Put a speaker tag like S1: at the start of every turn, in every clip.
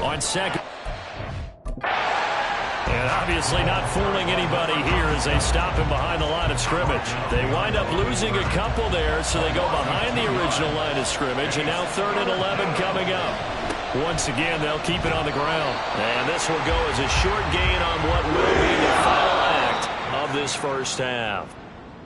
S1: On second. And obviously not fooling anybody here as they stop him behind the line of scrimmage. They wind up losing a couple there, so they go behind the original line of scrimmage, and now 3rd and 11 coming up. Once again, they'll keep it on the ground. And this will go as a short gain on what will be the final act of this first half.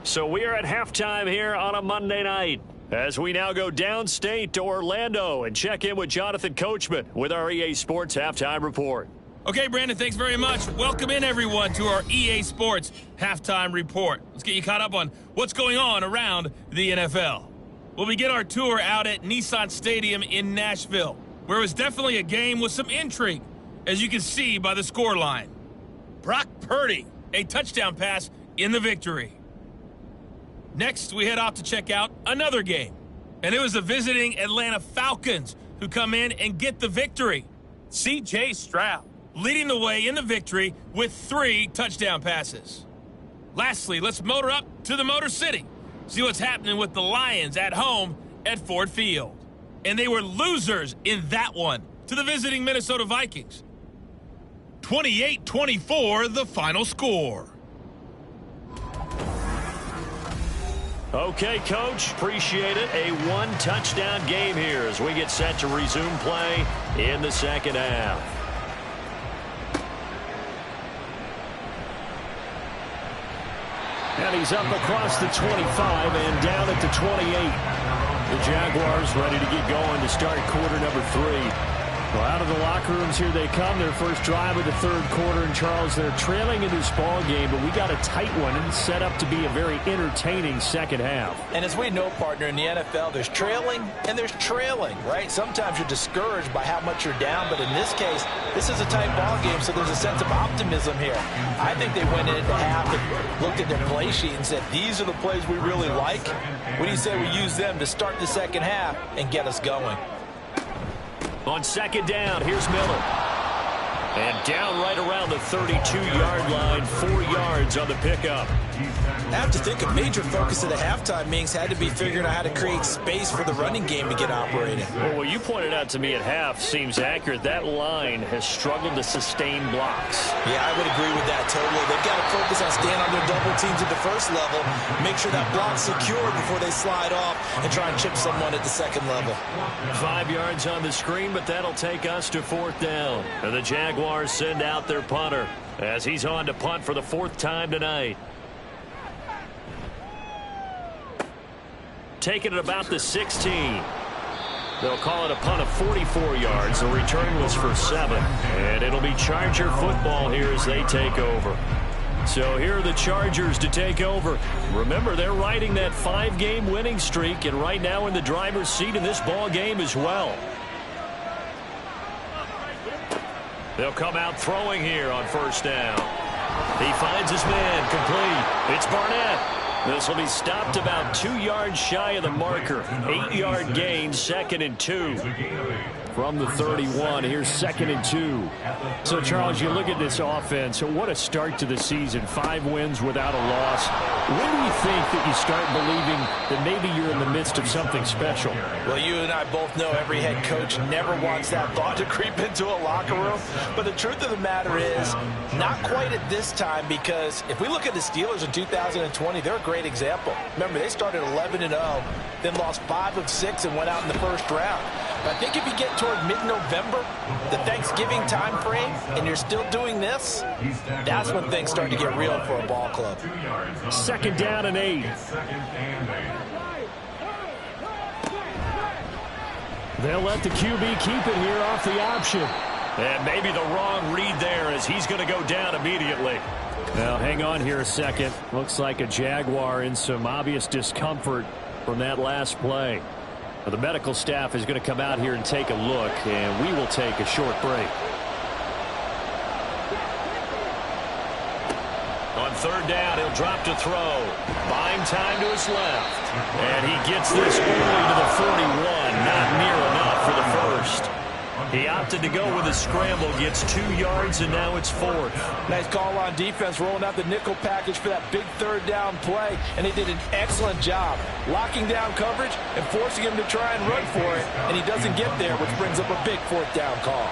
S1: So we are at halftime here on a Monday night, as we now go downstate to Orlando and check in with Jonathan Coachman with our EA Sports Halftime Report.
S2: Okay, Brandon, thanks very much. Welcome in, everyone, to our EA Sports Halftime Report. Let's get you caught up on what's going on around the NFL. We'll begin our tour out at Nissan Stadium in Nashville, where it was definitely a game with some intrigue, as you can see by the scoreline. Brock Purdy, a touchdown pass in the victory. Next, we head off to check out another game, and it was the visiting Atlanta Falcons who come in and get the victory. C.J. Stroud leading the way in the victory with 3 touchdown passes. Lastly, let's motor up to the Motor City, see what's happening with the Lions at home at Ford Field. And they were losers in that one to the visiting Minnesota Vikings. 28-24, the final score.
S1: Okay, Coach, appreciate it. A 1-touchdown game here as we get set to resume play in the second half. And he's up across the 25 and down at the 28. The Jaguars ready to get going to start quarter number 3. Well, out of the locker rooms here they come. Their first drive of the third quarter. And, Charles, they're trailing in this ball game, but we got a tight one and set up to be a very entertaining second half.
S3: And as we know, partner, in the NFL, there's trailing and there's trailing, right? Sometimes you're discouraged by how much you're down, but in this case, this is a tight ball game, so there's a sense of optimism here. I think they went into half and looked at their play sheet and said, these are the plays we really like. What do you say we use them to start the second half and get us going?
S1: On second down, here's Miller. And down right around the 32-yard line, 4 yards on the pickup.
S3: I have to think a major focus of the halftime meetings had to be figuring out how to create space for the running game to get operating.
S1: Well, what you pointed out to me at half seems accurate. That line has struggled to sustain blocks.
S3: Yeah, I would agree with that totally. They've got to focus on staying on their double teams at the first level, make sure that block's secure before they slide off and try and chip someone at the second level.
S1: 5 yards on the screen, but that'll take us to 4th down. And the Jaguars send out their punter as he's on to punt for the 4th time tonight. Taking it about the 16. They'll call it a punt of 44 yards. The return was for 7. And it'll be Charger football here as they take over. So here are the Chargers to take over. Remember, they're riding that 5-game winning streak, and right now in the driver's seat in this ball game as well. They'll come out throwing here on first down. He finds his man complete. It's Barnett. This will be stopped about 2 yards shy of the marker. 8-yard gain, 2nd and 2. From the 31, here's 2nd and 2. So, Charles, you look at this offense, what a start to the season. 5 wins without a loss. When do you think that you start believing that maybe you're in the midst of something special?
S3: Well, you and I both know every head coach never wants that thought to creep into a locker room. But the truth of the matter is, not quite at this time, because if we look at the Steelers in 2020, they're a great example. Remember, they started 11-0, then lost 5 of 6 and went out in the first round. But I think if you get toward mid-November, the Thanksgiving time frame, and you're still doing this, that's when things start to get real for a ball club.
S1: 2nd down and 8. They'll let the QB keep it here off the option. And maybe the wrong read there as he's going to go down immediately. Now, hang on here a second. Looks like a Jaguar in some obvious discomfort from that last play. The medical staff is going to come out here and take a look, and we will take a short break. On 3rd down, he'll drop to throw. Buying time to his left. And he gets this early to the 41. Not near enough for the first. He opted to go with a scramble, gets 2 yards, and now it's 4th.
S3: Nice call on defense, rolling out the nickel package for that big 3rd down play, and they did an excellent job locking down coverage and forcing him to try and run for it, and he doesn't get there, which brings up a big 4th down call.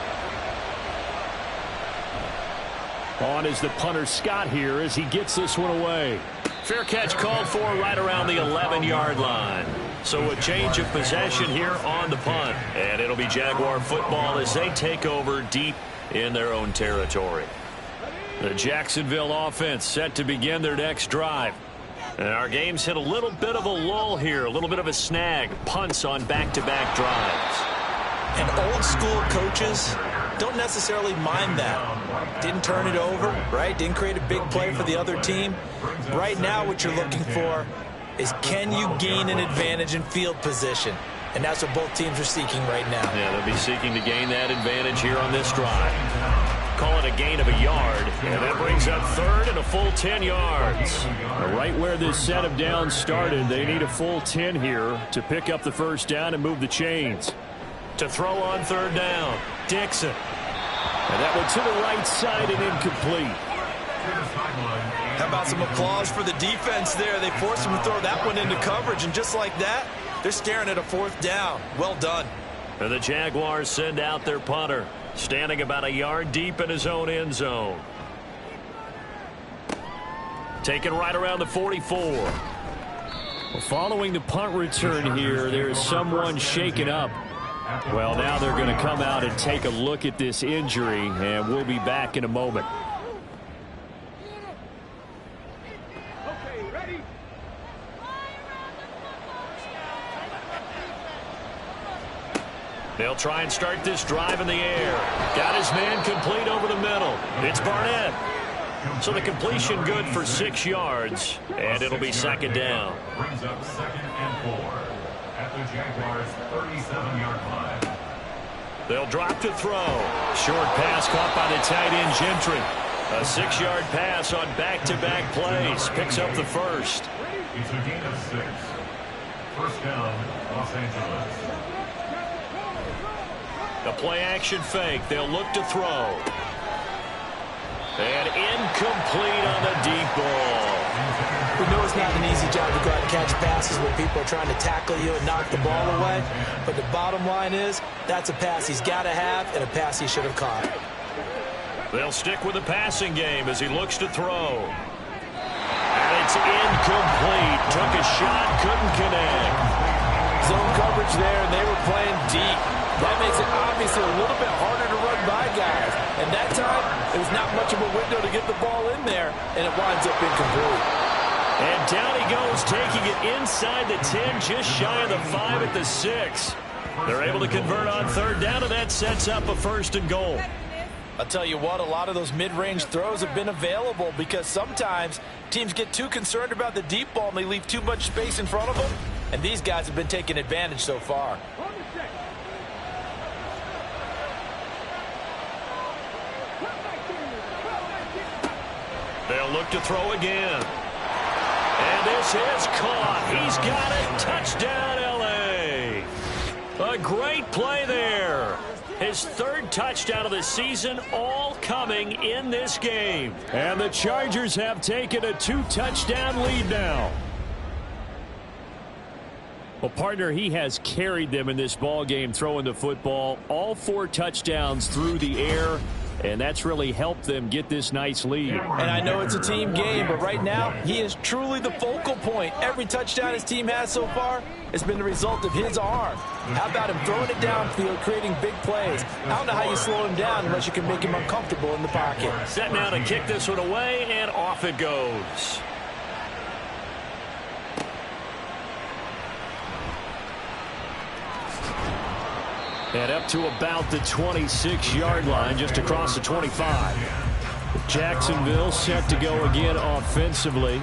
S1: On is the punter Scott here as he gets this one away. Fair catch called for right around the 11-yard line. So a change of possession here on the punt. And it'll be Jaguar football as they take over deep in their own territory. The Jacksonville offense set to begin their next drive. And our game's hit a little bit of a lull here, a little bit of a snag. Punts on back-to-back drives.
S3: And old school coaches don't necessarily mind that. Didn't turn it over, right? Didn't create a big play for the other team. Right now what you're looking for is, can you gain an advantage in field position? And that's what both teams are seeking right now.
S1: Yeah, they'll be seeking to gain that advantage here on this drive. Call it a gain of a yard, and that brings up third and a full 10 yards. Right where this set of downs started, they need a full 10 here to pick up the first down and move the chains. To throw on third down, Dixon. And that one to the right side and incomplete.
S3: How about some applause for the defense there? They forced him to throw that one into coverage, and just like that, they're staring at a fourth down. Well done.
S1: And the Jaguars send out their punter, standing about a yard deep in his own end zone. Taken right around the 44. Well, following the punt return here, there is someone shaken up. Well, now they're going to come out and take a look at this injury, and we'll be back in a moment. They'll try and start this drive in the air. Got his man complete over the middle. It's Barnett. So the completion good for 6 yards, and it'll be second down.
S4: Brings up 2nd and 4 at the Jaguars' 37-yard line.
S1: They'll drop to throw. Short pass caught by the tight end Gentry. A 6-yard pass on back-to-back plays. Picks up the first.
S4: It's a gain of 6. First down, Los Angeles.
S1: A play-action fake. They'll look to throw. And incomplete on the deep ball.
S3: We know it's not an easy job to go out and catch passes when people are trying to tackle you and knock the ball away. But the bottom line is, that's a pass he's got to have and a pass he should have caught.
S1: They'll stick with the passing game as he looks to throw. And it's incomplete. Took a shot, couldn't connect.
S3: Zone coverage there, and they were playing deep. That makes it obviously a little bit harder to run by guys. And that time, it was not much of a window to get the ball in there, and it winds up incomplete.
S1: And down he goes, taking it inside the 10, just shy of the 5 at the 6. They're able to convert on third down, and that sets up a first and goal.
S3: I'll tell you what, a lot of those mid-range throws have been available because sometimes teams get too concerned about the deep ball and they leave too much space in front of them. And these guys have been taking advantage so far.
S1: They'll look to throw again. And this is caught. He's got it. Touchdown, L.A. A great play there. His third touchdown of the season, all coming in this game. And the Chargers have taken a 2-touchdown lead now. Well, partner, he has carried them in this ball game, throwing the football. All 4 touchdowns through the air. And that's really helped them get this nice lead.
S3: And I know it's a team game, but right now, he is truly the focal point. Every touchdown his team has so far has been the result of his arm. How about him throwing it downfield, creating big plays? I don't know how you slow him down unless you can make him uncomfortable in the pocket.
S1: Set now to kick this one away, and off it goes. And up to about the 26-yard line, just across the 25. Jacksonville set to go again offensively.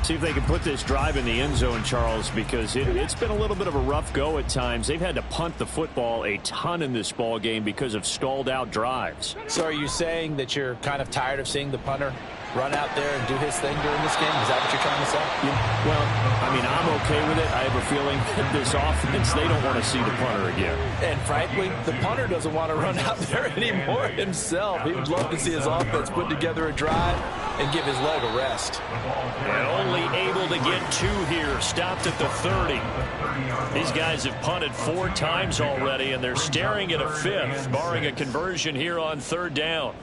S1: See if they can put this drive in the end zone, Charles, because it's been a little bit of a rough go at times. They've had to punt the football a ton in this ball game because of stalled out drives.
S3: So are you saying that you're kind of tired of seeing the punter run out there and do his thing during this game? Is that what you're trying to say?
S1: Yeah, well, I mean, I'm okay with it. I have a feeling that this offense, they don't want to see the punter again.
S3: And frankly, the punter doesn't want to run out there anymore himself. He would love to see his offense put together a drive and give his leg a rest.
S1: And only able to get 2 here. Stopped at the 30. These guys have punted 4 times already, and they're staring at a 5th, barring a conversion here on third down.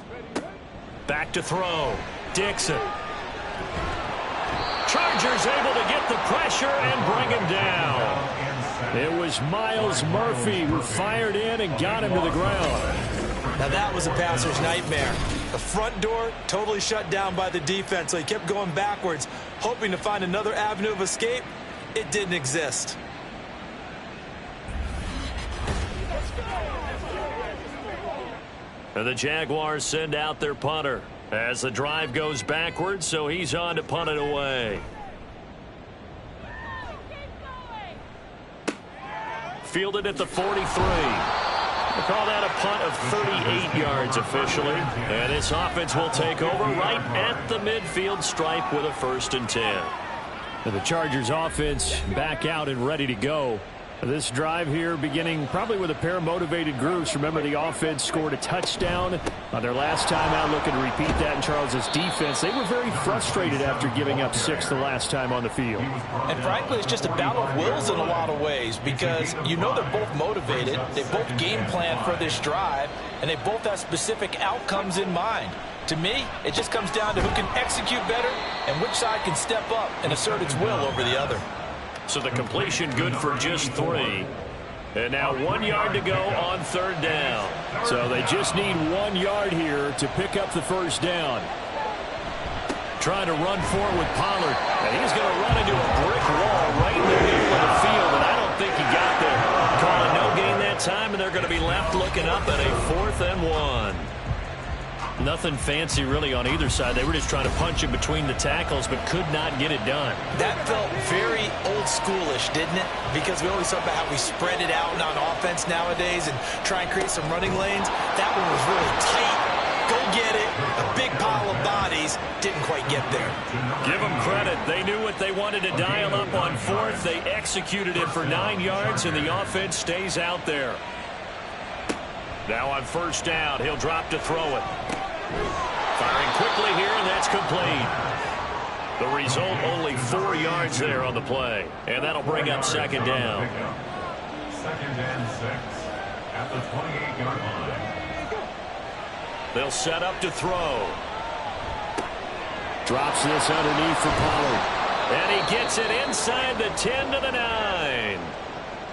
S1: Back to throw. Dixon. Chargers able to get the pressure and bring him down. It was Miles Murphy who fired in and got him to the ground.
S3: Now that was a passer's nightmare. The front door totally shut down by the defense, so he kept going backwards, hoping to find another avenue of escape. It didn't exist.
S1: And the Jaguars send out their punter as the drive goes backwards, so he's on to punt it away. Fielded at the 43. We'll call that a punt of 38 yards officially. And this offense will take over right at the midfield stripe with a 1st and 10. And the Chargers offense back out and ready to go. This drive here beginning probably with a pair of motivated groups. Remember, the offense scored a touchdown on their last time out, looking to repeat that in Charles's defense. They were very frustrated after giving up 6 the last time on the field.
S3: And frankly, it's just a battle of wills in a lot of ways, because you know they're both motivated, they both game plan for this drive, and they both have specific outcomes in mind. To me, it just comes down to who can execute better and which side can step up and assert its will over the other.
S1: So the completion good for just 3. And now 1 yard to go on 3rd down. So they just need 1 yard here to pick up the 1st down. Trying to run forward with Pollard. And he's going to run into a brick wall right in the middle of the field. And I don't think he got there. Calling no gain that time, and they're going to be left looking up at a 4th and 1. Nothing fancy really on either side. They were just trying to punch in between the tackles, but could not get it done. That
S3: felt very old schoolish, didn't it? Because we always talk about how we spread it out on offense nowadays and try and create some running lanes. That one was really tight. Go get it. A big pile of bodies. Didn't quite get there.
S1: Give them credit. They knew what they wanted to dial up on 4th. They executed it for 9 yards, and the offense stays out there. Now on 1st down, he'll drop to throw it. Firing quickly here, and that's complete. The result, only 4 yards there on the play. And that'll bring up 2nd down.
S4: 2nd and 6 at the 28-yard line.
S1: They'll set up to throw. Drops this underneath for Pollard. And he gets it inside the 10 to the 9.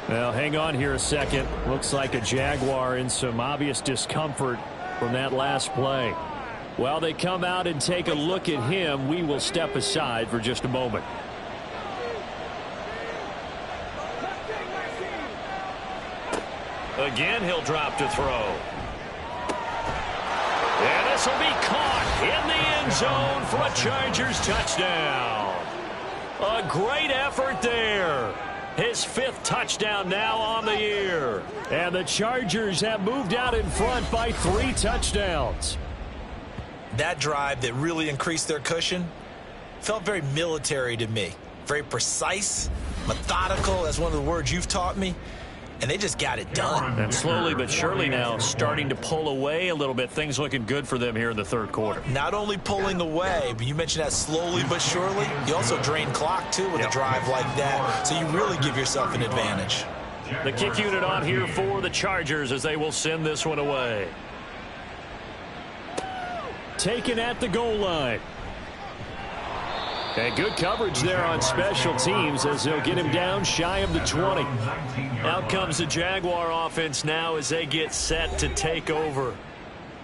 S1: Well, hang on here a second. Looks like a Jaguar in some obvious discomfort from that last play. While they come out and take a look at him, we will step aside for just a moment. Again, he'll drop to throw. And this will be caught in the end zone for a Chargers touchdown. A great effort there. His 5th touchdown now on the year. And the Chargers have moved out in front by 3 touchdowns.
S3: That drive that really increased their cushion felt very military to me. Very precise, methodical, that's one of the words you've taught me. And they just got it done.
S1: And slowly but surely now starting to pull away a little bit. Things looking good for them here in the 3rd quarter.
S3: Not only pulling away, but you mentioned that slowly but surely. You also drain clock, too, with a drive like that. So you really give yourself an advantage.
S1: The kick unit on here for the Chargers as they will send this one away. Taken at the goal line. And good coverage there on special teams as they'll get him down shy of the 20. Out comes the Jaguar offense now as they get set to take over.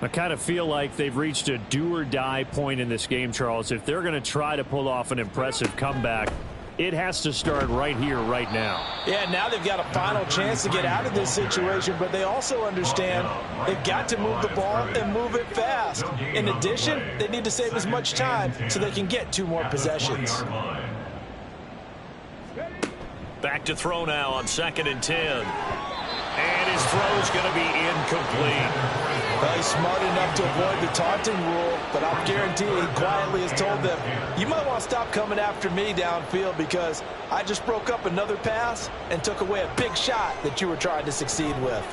S1: I kind of feel like they've reached a do-or-die point in this game, Charles. If they're going to try to pull off an impressive comeback, it has to start right here, right now.
S3: Yeah, now they've got a final chance to get out of this situation, but they also understand they've got to move the ball and move it fast. In addition, they need to save as much time so they can get 2 more possessions.
S1: Back to throw now on 2nd and 10. And his throw's going to be incomplete.
S3: Well, he's smart enough to avoid the taunting rule, but I'm guaranteeing he quietly has told them, you might want to stop coming after me downfield because I just broke up another pass and took away a big shot that you were trying to succeed with.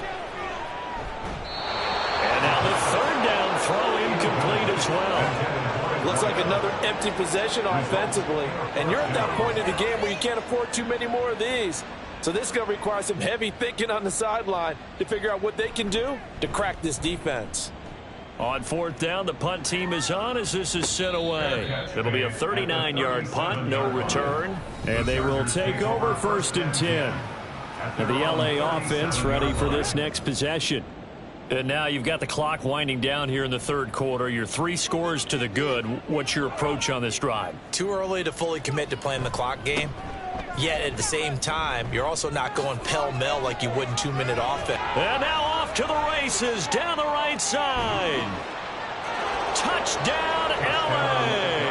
S1: And now the 3rd down throw incomplete as well.
S3: Looks like another empty possession offensively, and you're at that point in the game where you can't afford too many more of these. So this is going to require some heavy thinking on the sideline to figure out what they can do to crack this defense.
S1: On fourth down, the punt team is on as this is sent away. It'll be a 39-yard punt, no return. And they will take over 1st and 10. And the LA offense ready for this next possession. And now you've got the clock winding down here in the third quarter. You're 3 scores to the good. What's your approach on this drive?
S3: Too early to fully commit to playing the clock game. Yet at the same time, you're also not going pell-mell like you would in 2-minute offense.
S1: And now off to the races down the right side. Touchdown, LA.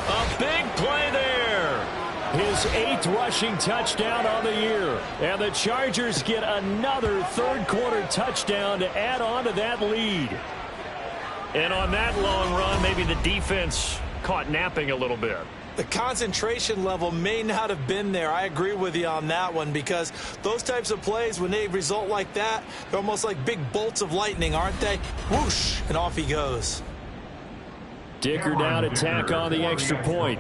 S1: A big play there. His 8th rushing touchdown on the year. And the Chargers get another third-quarter touchdown to add on to that lead. And on that long run, maybe the defense caught napping a little bit.
S3: The concentration level may not have been there. I agree with you on that one, because those types of plays, when they result like that, they're almost like big bolts of lightning, aren't they? Whoosh, and off he goes.
S1: Dicker down to tack on the extra point.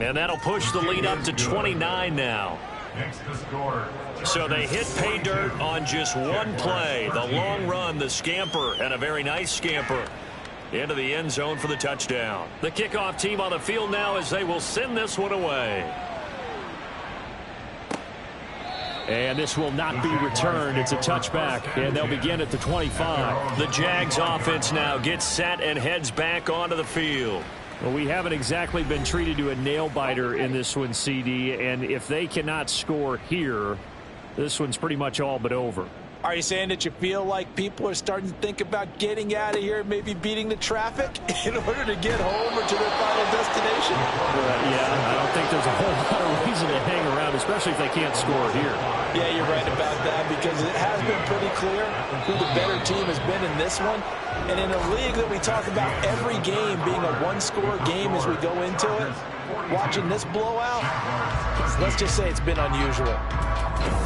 S1: And that'll push the lead up to 29 now.
S4: Next to score.
S1: So they hit pay dirt on just one play. The long run, the scamper, and a very nice scamper into the end zone for the touchdown. The kickoff team on the field now as they will send this one away. And this will not be returned. It's a touchback, and they'll begin at the 25. The Jags offense now gets set and heads back onto the field. Well, we haven't exactly been treated to a nail-biter in this one, CD, and if they cannot score here, this one's pretty much all but over.
S3: Are you saying that you feel like people are starting to think about getting out of here, maybe beating the traffic in order to get home or to their final destination?
S1: Yeah, I don't think there's a whole lot of reason to hang around, especially if they can't score here.
S3: Yeah, you're right about that, because it has been pretty clear who the better team has been in this one. And in a league that we talk about every game being a one-score game as we go into it, watching this blowout, let's just say it's been unusual.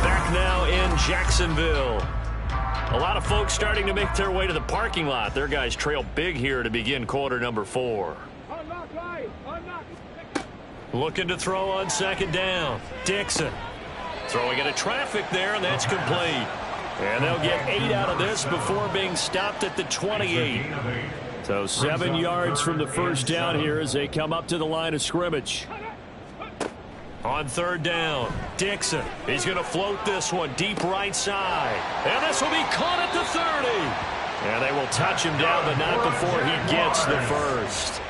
S1: Back now in Jacksonville. A lot of folks starting to make their way to the parking lot. Their guys trail big here to begin quarter number 4. Looking to throw on 2nd down. Dixon throwing into traffic there, and that's complete. And they'll get 8 out of this before being stopped at the 28. So 7 yards from the first down here as they come up to the line of scrimmage. On 3rd down, Dixon. He's going to float this one deep right side. And this will be caught at the 30. And they will touch him down, but not before he gets the first.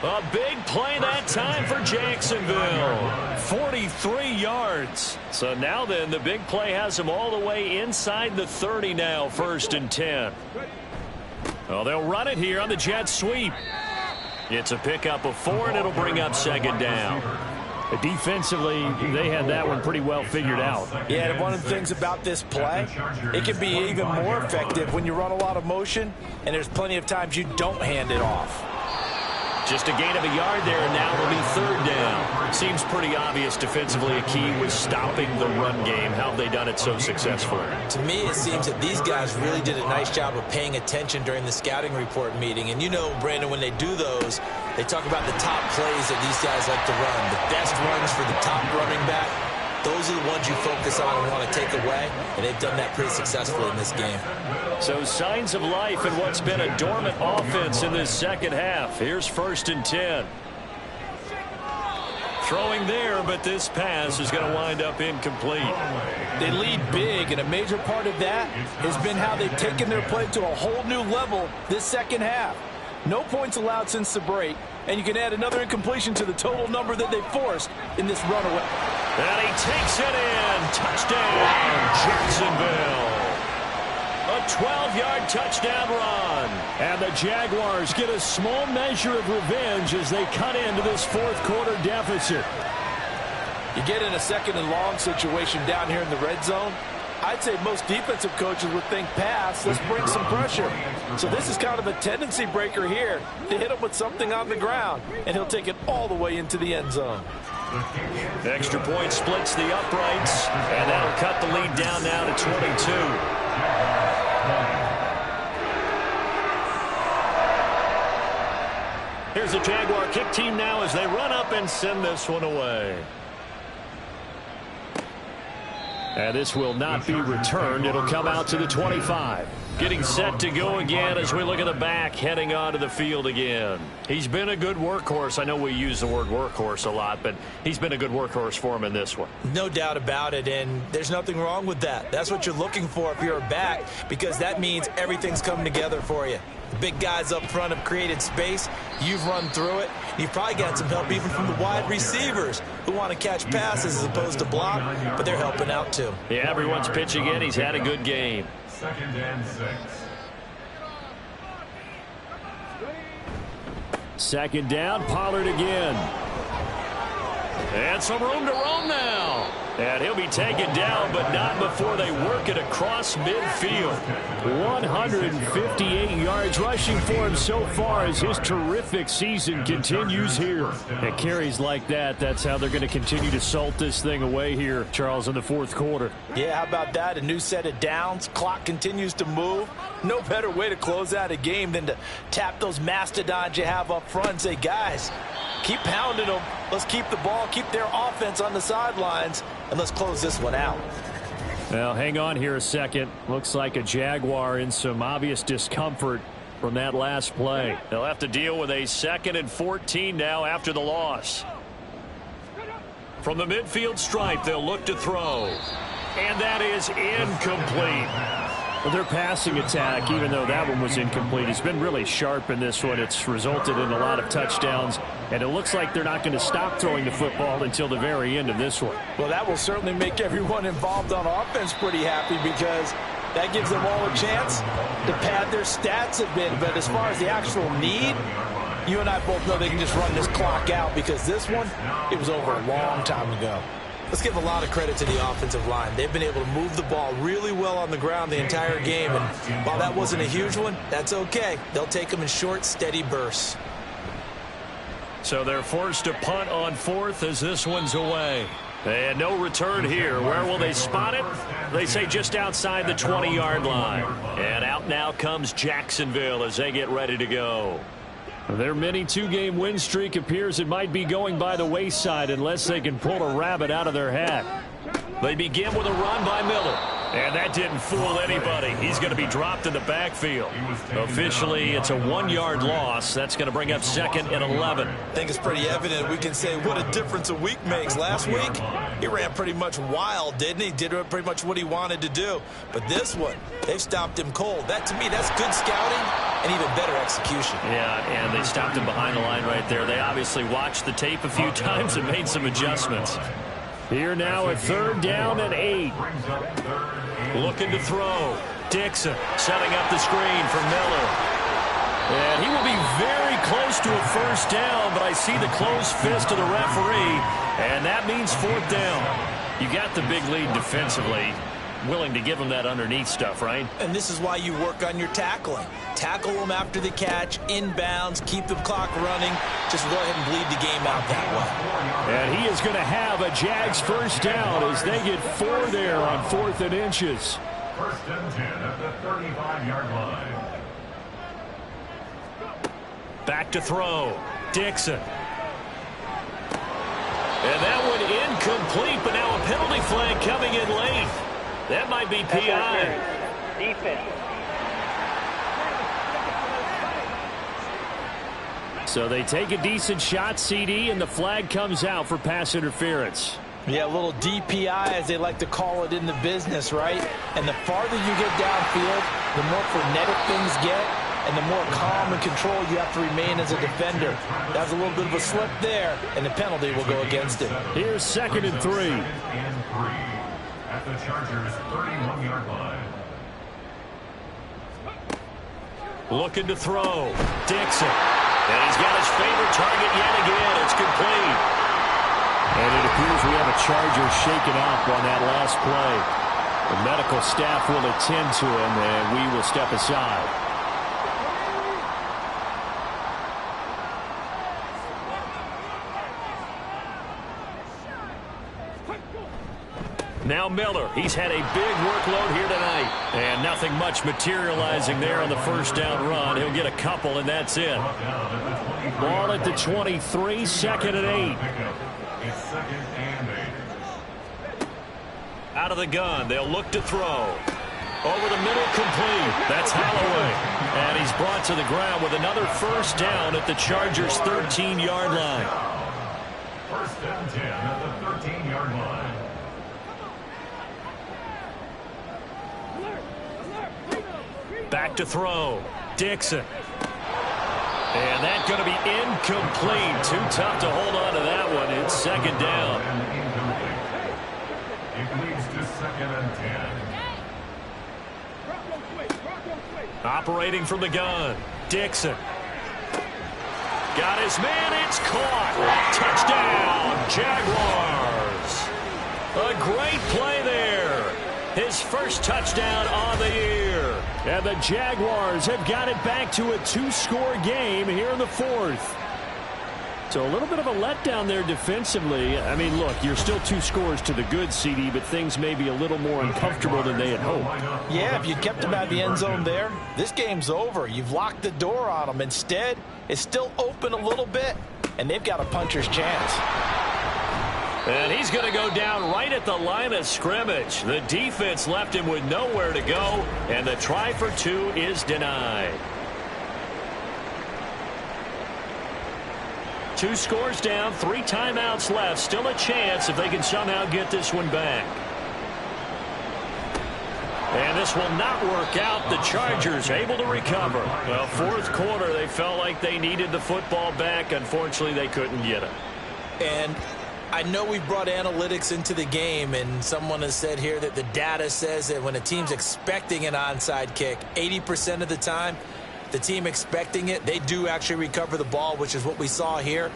S1: A big play that time for Jacksonville. 43 yards. So now then, the big play has him all the way inside the 30 now, 1st and 10. Well, they'll run it here on the jet sweep. It's a pickup of 4, and it'll bring up 2nd down. Defensively, they had that one pretty well figured out.
S3: Yeah, and one of the things about this play, it can be even more effective when you run a lot of motion, and there's plenty of times you don't hand it off.
S1: Just a gain of a yard there, and now it'll be 3rd down. Seems pretty obvious defensively a key was stopping the run game. How have they done it so successfully?
S3: To me, it seems that these guys really did a nice job of paying attention during the scouting report meeting. And you know, Brandon, when they do those, they talk about the top plays that these guys like to run. The best runs for the top running back. Those are the ones you focus on and want to take away, and they've done that pretty successfully in this game.
S1: So signs of life in what's been a dormant offense in this second half. Here's 1st and 10. Throwing there, but this pass is going to wind up incomplete.
S3: They lead big, and a major part of that has been how they've taken their play to a whole new level this second half. No points allowed since the break, and you can add another incompletion to the total number that they forced in this runaway.
S1: And he takes it in. Touchdown, Jacksonville. A 12-yard touchdown run. And the Jaguars get a small measure of revenge as they cut into this 4th quarter deficit.
S3: You get in a 2nd and long situation down here in the red zone, I'd say most defensive coaches would think pass, let's bring some pressure. So this is kind of a tendency breaker here to hit him with something on the ground, and he'll take it all the way into the end zone.
S1: Extra point splits the uprights, and that'll cut the lead down now to 22. Here's the Jaguar kick team now as they run up and send this one away. And this will not be returned. It'll come out to the 25. Getting set to go again as we look at the back heading onto the field again. He's been a good workhorse. I know we use the word workhorse a lot, but he's been a good workhorse for him in this one.
S3: No doubt about it, and there's nothing wrong with that. That's what you're looking for if you're a back, because that means everything's coming together for you. The big guys up front have created space. You've run through it. You've probably got some help even from the wide receivers who want to catch passes as opposed to block, but they're helping out too.
S1: Yeah, everyone's pitching in. He's had a good game.
S4: 2nd and 6.
S1: 2nd down, Pollard again. And some room to roam now. And he'll be taken down, but not before they work it across midfield. 158 yards rushing for him so far as his terrific season continues here. And carries like that, that's how they're going to continue to salt this thing away here, Charles, in the 4th quarter.
S3: Yeah, how about that? A new set of downs. Clock continues to move. No better way to close out a game than to tap those mastodons you have up front and say, guys, keep pounding them. Let's keep the ball, keep their offense on the sidelines, and let's close this one out.
S1: Well, hang on here a second. Looks like a Jaguar in some obvious discomfort from that last play. They'll have to deal with a 2nd and 14 now after the loss. From the midfield stripe, they'll look to throw. And that is incomplete. Well, their passing attack, even though that one was incomplete, has been really sharp in this one. It's resulted in a lot of touchdowns, and it looks like they're not going to stop throwing the football until the very end of this one.
S3: Well, that will certainly make everyone involved on offense pretty happy, because that gives them all a chance to pad their stats a bit. But as far as the actual need, you and I both know they can just run this clock out, because this one, it was over a long time ago. Let's give a lot of credit to the offensive line. They've been able to move the ball really well on the ground the entire game. And while that wasn't a huge one, that's okay. They'll take them in short, steady bursts.
S1: So they're forced to punt on 4th as this one's away. And no return here. Where will they spot it? They say just outside the 20-yard line. And out now comes Jacksonville as they get ready to go. Their mini 2-game win streak appears it might be going by the wayside unless they can pull a rabbit out of their hat. They begin with a run by Miller. And that didn't fool anybody. He's going to be dropped in the backfield. Officially, it's a 1-yard loss. That's going to bring up 2nd and 11.
S3: I think it's pretty evident. We can say what a difference a week makes. Last week, he ran pretty much wild, didn't he? Did pretty much what he wanted to do. But this one, they've stopped him cold. That, to me, that's good scouting and even better execution.
S1: Yeah, and they stopped him behind the line right there. They obviously watched the tape a few times and made some adjustments. Here now at 3rd down and 8. Looking to throw. Dixon setting up the screen for Miller. And he will be very close to a 1st down, but I see the closed fist of the referee, and that means 4th down. You got the big lead defensively. Willing to give him that underneath stuff, right?
S3: And this is why you work on your tackling. Tackle them after the catch, inbounds, keep the clock running. Just go ahead and bleed the game out that way.
S1: And he is going to have a Jags 1st down as they get 4 there on 4th and inches.
S4: 1st and 10 at the 35-yard line.
S1: Back to throw. Dixon. And that one incomplete, but now a penalty flag coming in late. That might be PI.
S5: Defense.
S1: So they take a decent shot, CD, and the flag comes out for pass interference.
S3: Yeah, a little DPI, as they like to call it in the business, right? And the farther you get downfield, the more frenetic things get, and the more calm and control you have to remain as a defender. That's a little bit of a slip there, and the penalty will go against it.
S1: Here's 2nd and 3.
S4: At the Chargers' 31-yard line.
S1: Looking to throw. Dixon. And he's got his favorite target yet again. It's complete. And it appears we have a Charger shaken up on that last play. The medical staff will attend to him, and we will step aside. Now Miller, he's had a big workload here tonight. And nothing much materializing there on the 1st down run. He'll get a couple, and that's it. Ball at the 23, 2nd and 8. Out of the gun, they'll look to throw. Over the middle, complete. That's Holloway. And he's brought to the ground with another first down at the Chargers' 13-yard line.
S4: First and 10 at the 13-yard line.
S1: Back to throw. Dixon. And that's going to be incomplete. Too tough to hold on to that one. It's second down.
S4: It leads to second and 10.
S1: Operating from the gun. Dixon. Got his man. It's caught. Touchdown, Jaguars. A great play there. His first touchdown on the year. And the Jaguars have got it back to a two-score game here in the fourth. So a little bit of a letdown there defensively. I mean, look, you're still 2 scores to the good, CD, but things may be a little more uncomfortable than they had hoped.
S3: Yeah, if you kept them out of the end zone there, this game's over. You've locked the door on them. Instead, it's still open a little bit, and they've got a puncher's chance.
S1: And he's going to go down right at the line of scrimmage. The defense left him with nowhere to go, and the try for 2 is denied. 2 scores down, 3 timeouts left. Still a chance if they can somehow get this one back. And this will not work out. The Chargers able to recover. Well, fourth quarter, they felt like they needed the football back. Unfortunately, they couldn't get it.
S3: And I know we brought analytics into the game, and someone has said here that the data says that when a team's expecting an onside kick, 80% of the time, the team expecting it, they do actually recover the ball, which is what we saw here.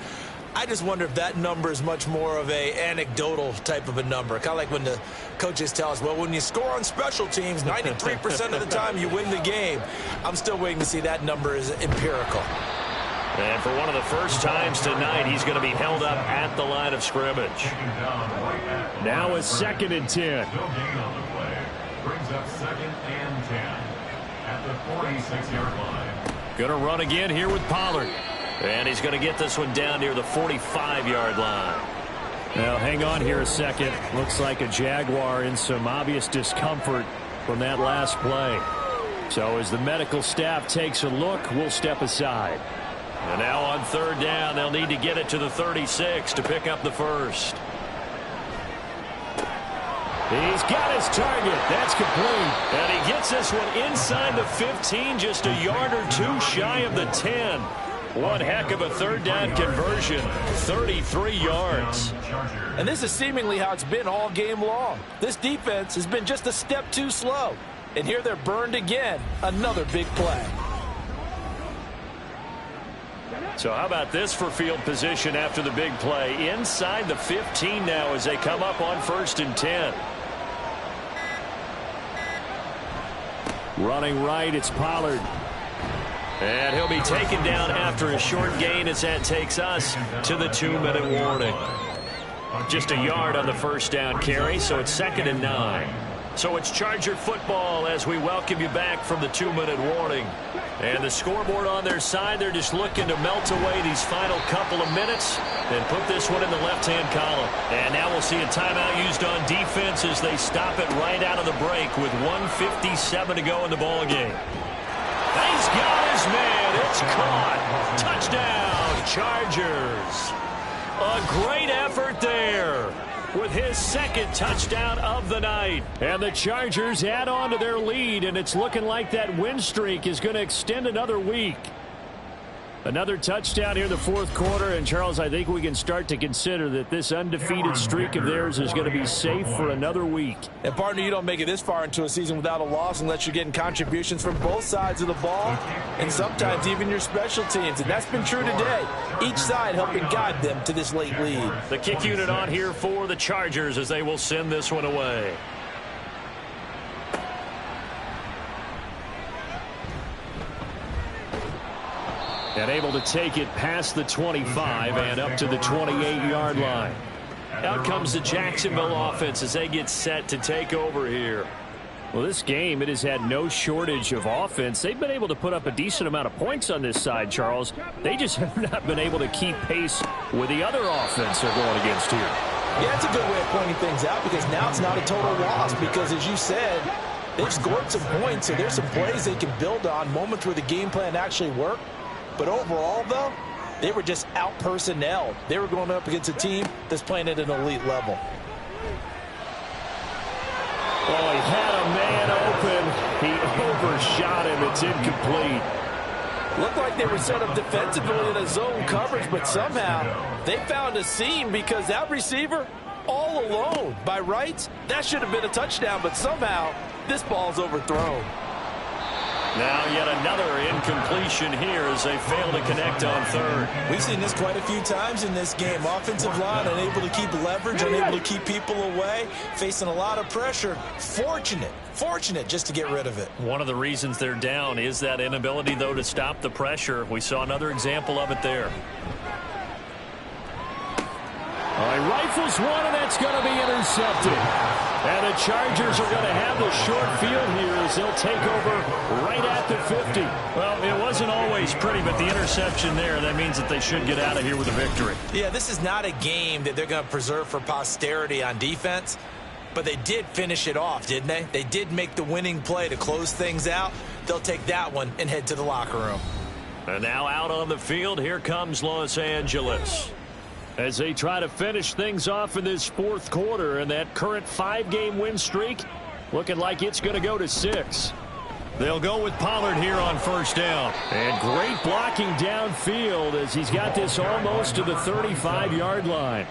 S3: I just wonder if that number is much more of a anecdotal type of a number. Kind of like when the coaches tell us, well, when you score on special teams, 93% of the time you win the game. I'm still waiting to see that number is empirical.
S1: And for one of the first times tonight, he's going to be held up at the line of scrimmage. Now it's second and 10.
S4: No gain on the play. Brings up second and 10 at the 46-yard line.
S1: Going to run again here with Pollard. And he's going to get this one down near the 45-yard line. Now, hang on here a second. Looks like a Jaguar in some obvious discomfort from that last play. So as the medical staff takes a look, we'll step aside. And now on third down, they'll need to get it to the 36 to pick up the first. He's got his target. That's complete. And he gets this one inside the 15, just a yard or 2 shy of the 10. One heck of a third down conversion, 33 yards.
S3: And this is seemingly how it's been all game long. This defense has been just a step too slow. And here they're burned again. Another big play.
S1: So how about this for field position after the big play? Inside the 15 now as they come up on first and 10. Running right, it's Pollard. And he'll be taken down after a short gain as that takes us to the 2-minute warning. Just a yard on the first down carry, so it's second and 9. So it's Charger football as we welcome you back from the 2-minute warning. And the scoreboard on their side, they're just looking to melt away these final couple of minutes and put this one in the left-hand column. And now we'll see a timeout used on defense as they stop it right out of the break with 1:57 to go in the ballgame. He's got his man. It's caught. Touchdown, Chargers. A great effort there with his second touchdown of the night. And the Chargers add on to their lead, and it's looking like that win streak is going to extend another week. Another touchdown here in the fourth quarter, and Charles, I think we can start to consider that this undefeated streak of theirs is going to be safe for another week.
S3: And partner, you don't make it this far into a season without a loss unless you're getting contributions from both sides of the ball and sometimes even your special teams. And that's been true today. Each side helping guide them to this late lead.
S1: The kick unit on here for the Chargers as they will send this one away. And able to take it past the 25 and up to the 28-yard line. Out comes the Jacksonville offense as they get set to take over here. Well, this game, it has had no shortage of offense. They've been able to put up a decent amount of points on this side, Charles. They just have not been able to keep pace with the other offense they're going against here.
S3: Yeah, it's a good way of pointing things out because now it's not a total loss because, as you said, they've scored some points, so there's some plays they can build on, moments where the game plan actually worked. But overall, though, they were just out-personnelled. They were going up against a team that's playing at an elite level.
S1: Oh, he had a man open. He overshot him. It's incomplete.
S3: Looked like they were set up defensively in a zone coverage, but somehow they found a seam because that receiver all alone. By rights, that should have been a touchdown, but somehow this ball's overthrown.
S1: Now yet another incompletion here as they fail to connect on third.
S3: We've seen this quite a few times in this game. Offensive line unable to keep leverage, unable to keep people away, facing a lot of pressure. Fortunate just to get rid of it.
S1: One of the reasons they're down is that inability, though, to stop the pressure. We saw another example of it there. He rifles one, and that's going to be intercepted. And the Chargers are going to have the short field here as they'll take over right at the 50. Well, it wasn't always pretty, but the interception there, that means that they should get out of here with a victory.
S3: Yeah, this is not a game that they're going to preserve for posterity on defense, but they did finish it off, didn't they? They did make the winning play to close things out. They'll take that one and head to the locker room.
S1: And now out on the field, here comes Los Angeles, as they try to finish things off in this fourth quarter, and that current 5-game win streak looking like it's going to go to 6. They'll go with Pollard here on first down. And great blocking downfield as he's got this almost to the 35-yard line.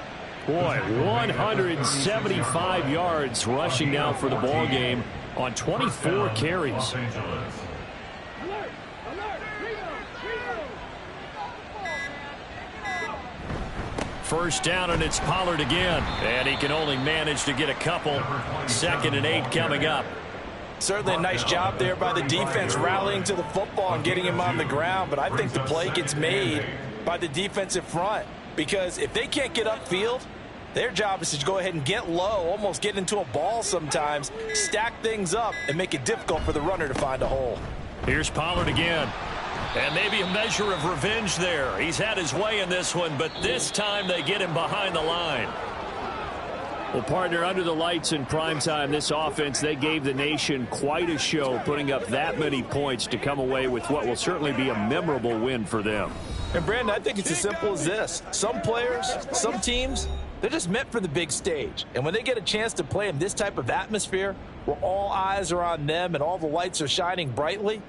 S1: Boy, 175 yards rushing now for the ball game on 24 carries. First down, and it's Pollard again. And he can only manage to get a couple. 2nd and 8 coming up.
S3: Certainly a nice job there by the defense rallying to the football and getting him on the ground. But I think the play gets made by the defensive front. Because if they can't get upfield, their job is to go ahead and get low, almost get into a ball sometimes, stack things up, and make it difficult for the runner to find a hole.
S1: Here's Pollard again. And maybe a measure of revenge there. He's had his way in this one, but this time they get him behind the line. Well, partner, under the lights in primetime, this offense, they gave the nation quite a show, putting up that many points to come away with what will certainly be a memorable win for them.
S3: And, Brandon, I think it's as simple as this. Some players, some teams, they're just meant for the big stage. And when they get a chance to play in this type of atmosphere where all eyes are on them and all the lights are shining brightly,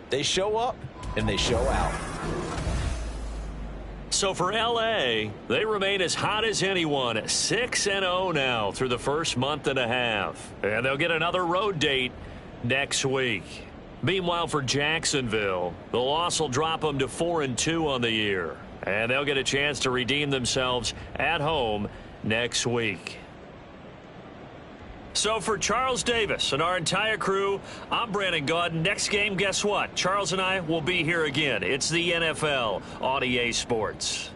S3: they show up and they show out.
S1: So for L.A., they remain as hot as anyone, 6-0 now through the first month and a half. And they'll get another road date next week. Meanwhile, for Jacksonville, the loss will drop them to 4-2 on the year. And they'll get a chance to redeem themselves at home next week. So for Charles Davis and our entire crew, I'm Brandon Gaudin. Next game, guess what? Charles and I will be here again. It's the NFL on EA Sports.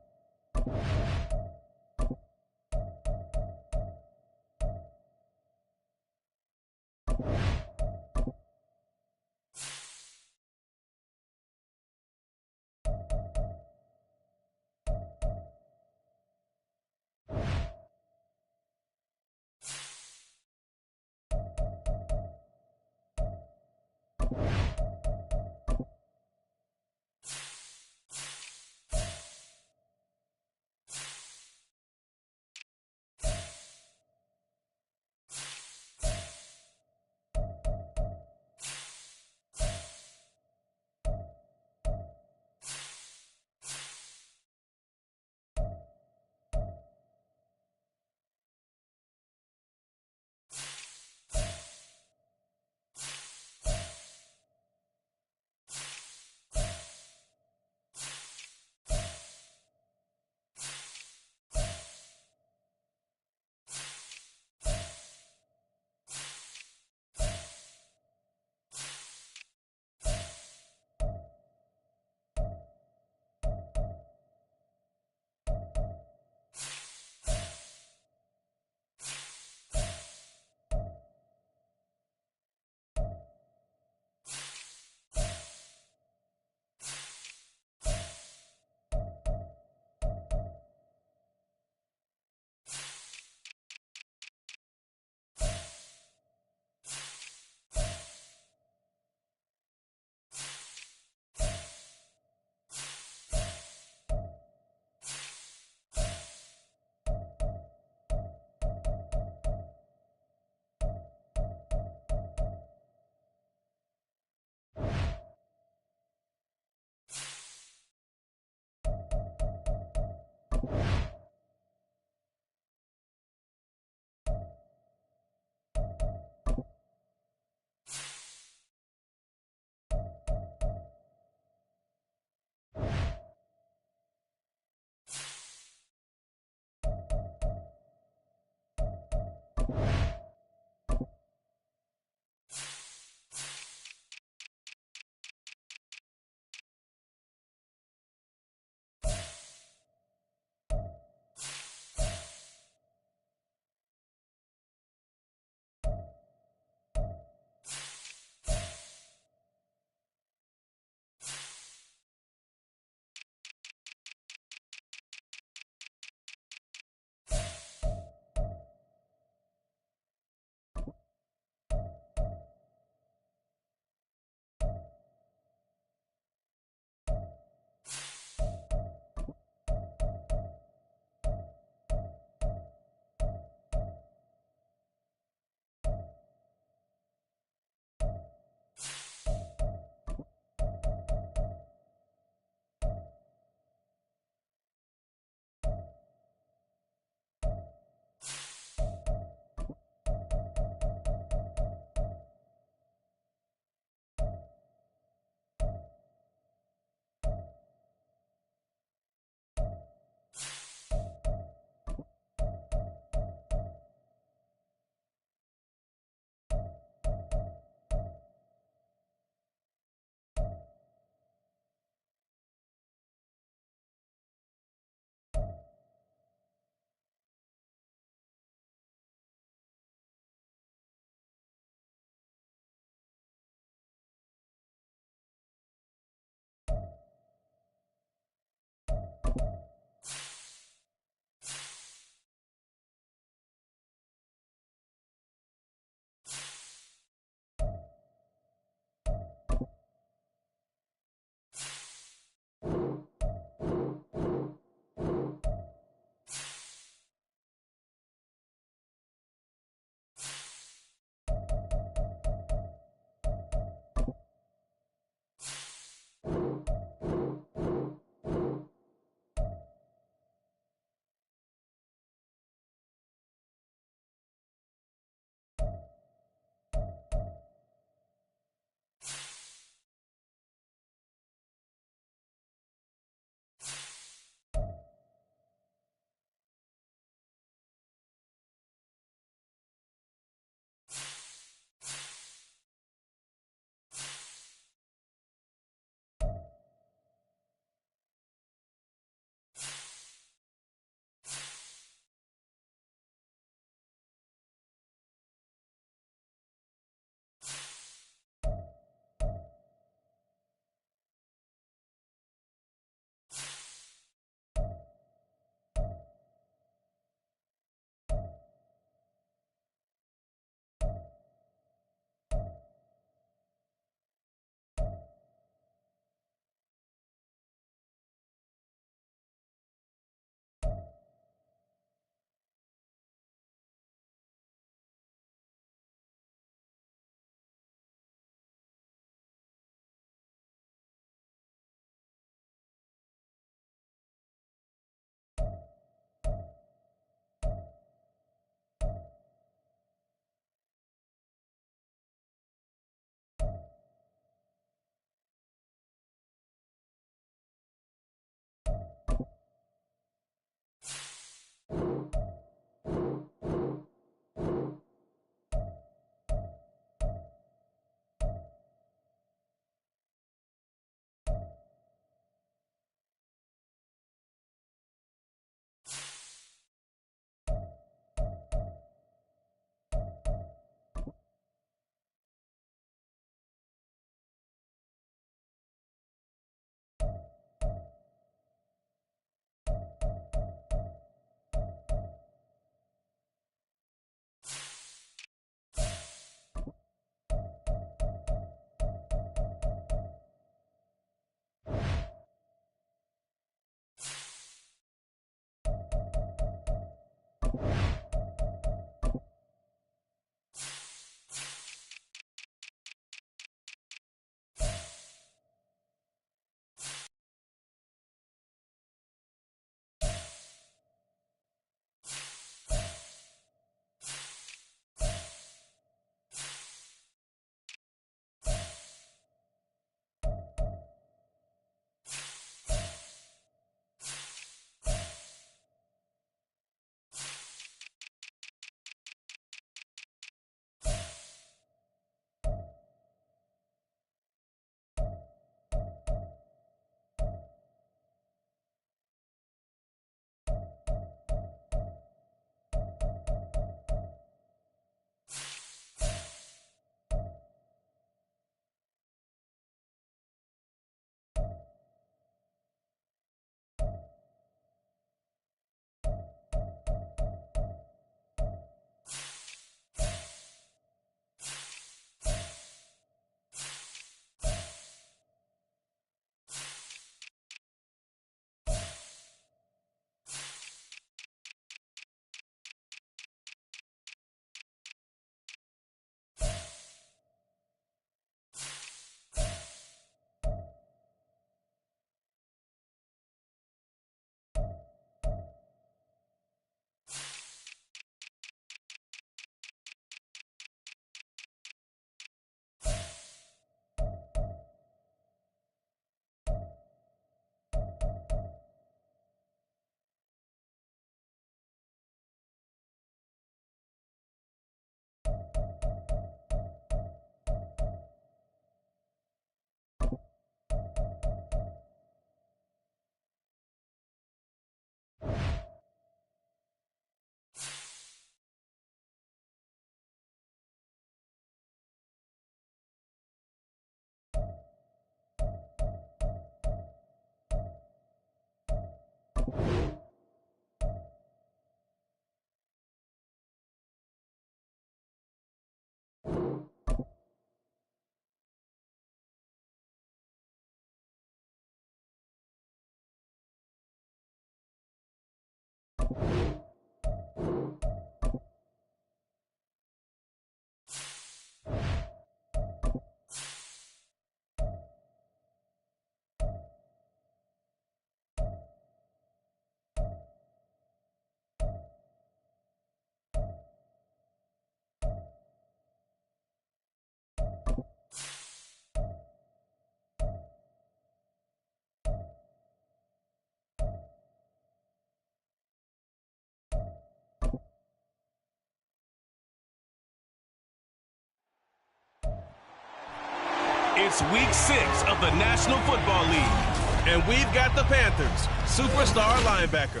S5: It's Week 6 of the National Football League. And we've got the Panthers' superstar linebacker.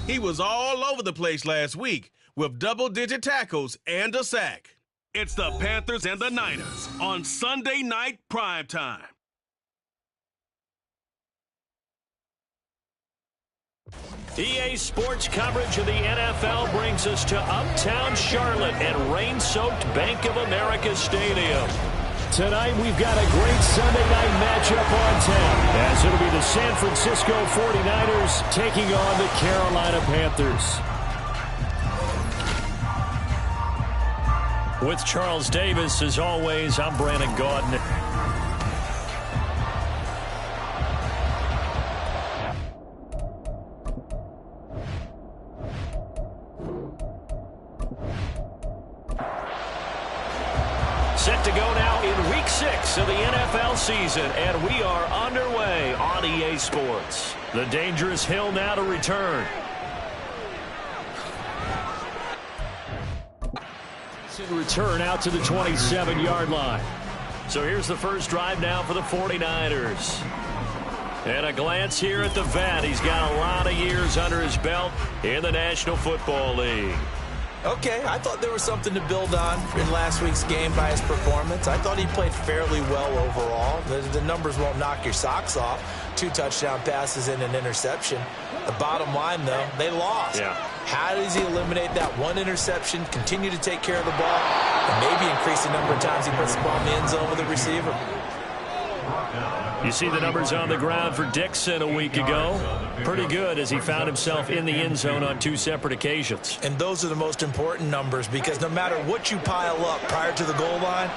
S5: He was all over the place last week with double-digit tackles and a sack. It's the Panthers and the Niners on Sunday Night Primetime.
S1: EA Sports coverage of the NFL brings us to Uptown Charlotte and rain-soaked Bank of America Stadium. Tonight we've got a great Sunday night matchup on tap, as it'll be the San Francisco 49ers taking on the Carolina Panthers. With Charles Davis, as always, I'm Brandon Gaudin. Set to go now in Week 6 of the NFL season, and we are underway on EA Sports. The dangerous hill now to return. Return out to the 27-yard line. So here's the first drive now for the 49ers. And a glance here at the vet. He's got a lot of years under his belt in the National Football League.
S3: Okay, I thought there was something to build on in last week's game by his performance. I thought he played fairly well overall. The numbers won't knock your socks off. 2 touchdown passes and an interception. The bottom line, though, they lost. Yeah. How does he eliminate that one interception, continue to take care of the ball, and maybe increase the number of times he puts the ball in the end zone with the receiver?
S1: You see the numbers on the ground for Dixon a week ago. Pretty good, as he found himself in the end zone on 2 separate occasions.
S3: And those are the most important numbers, because no matter what you pile up prior to the goal line,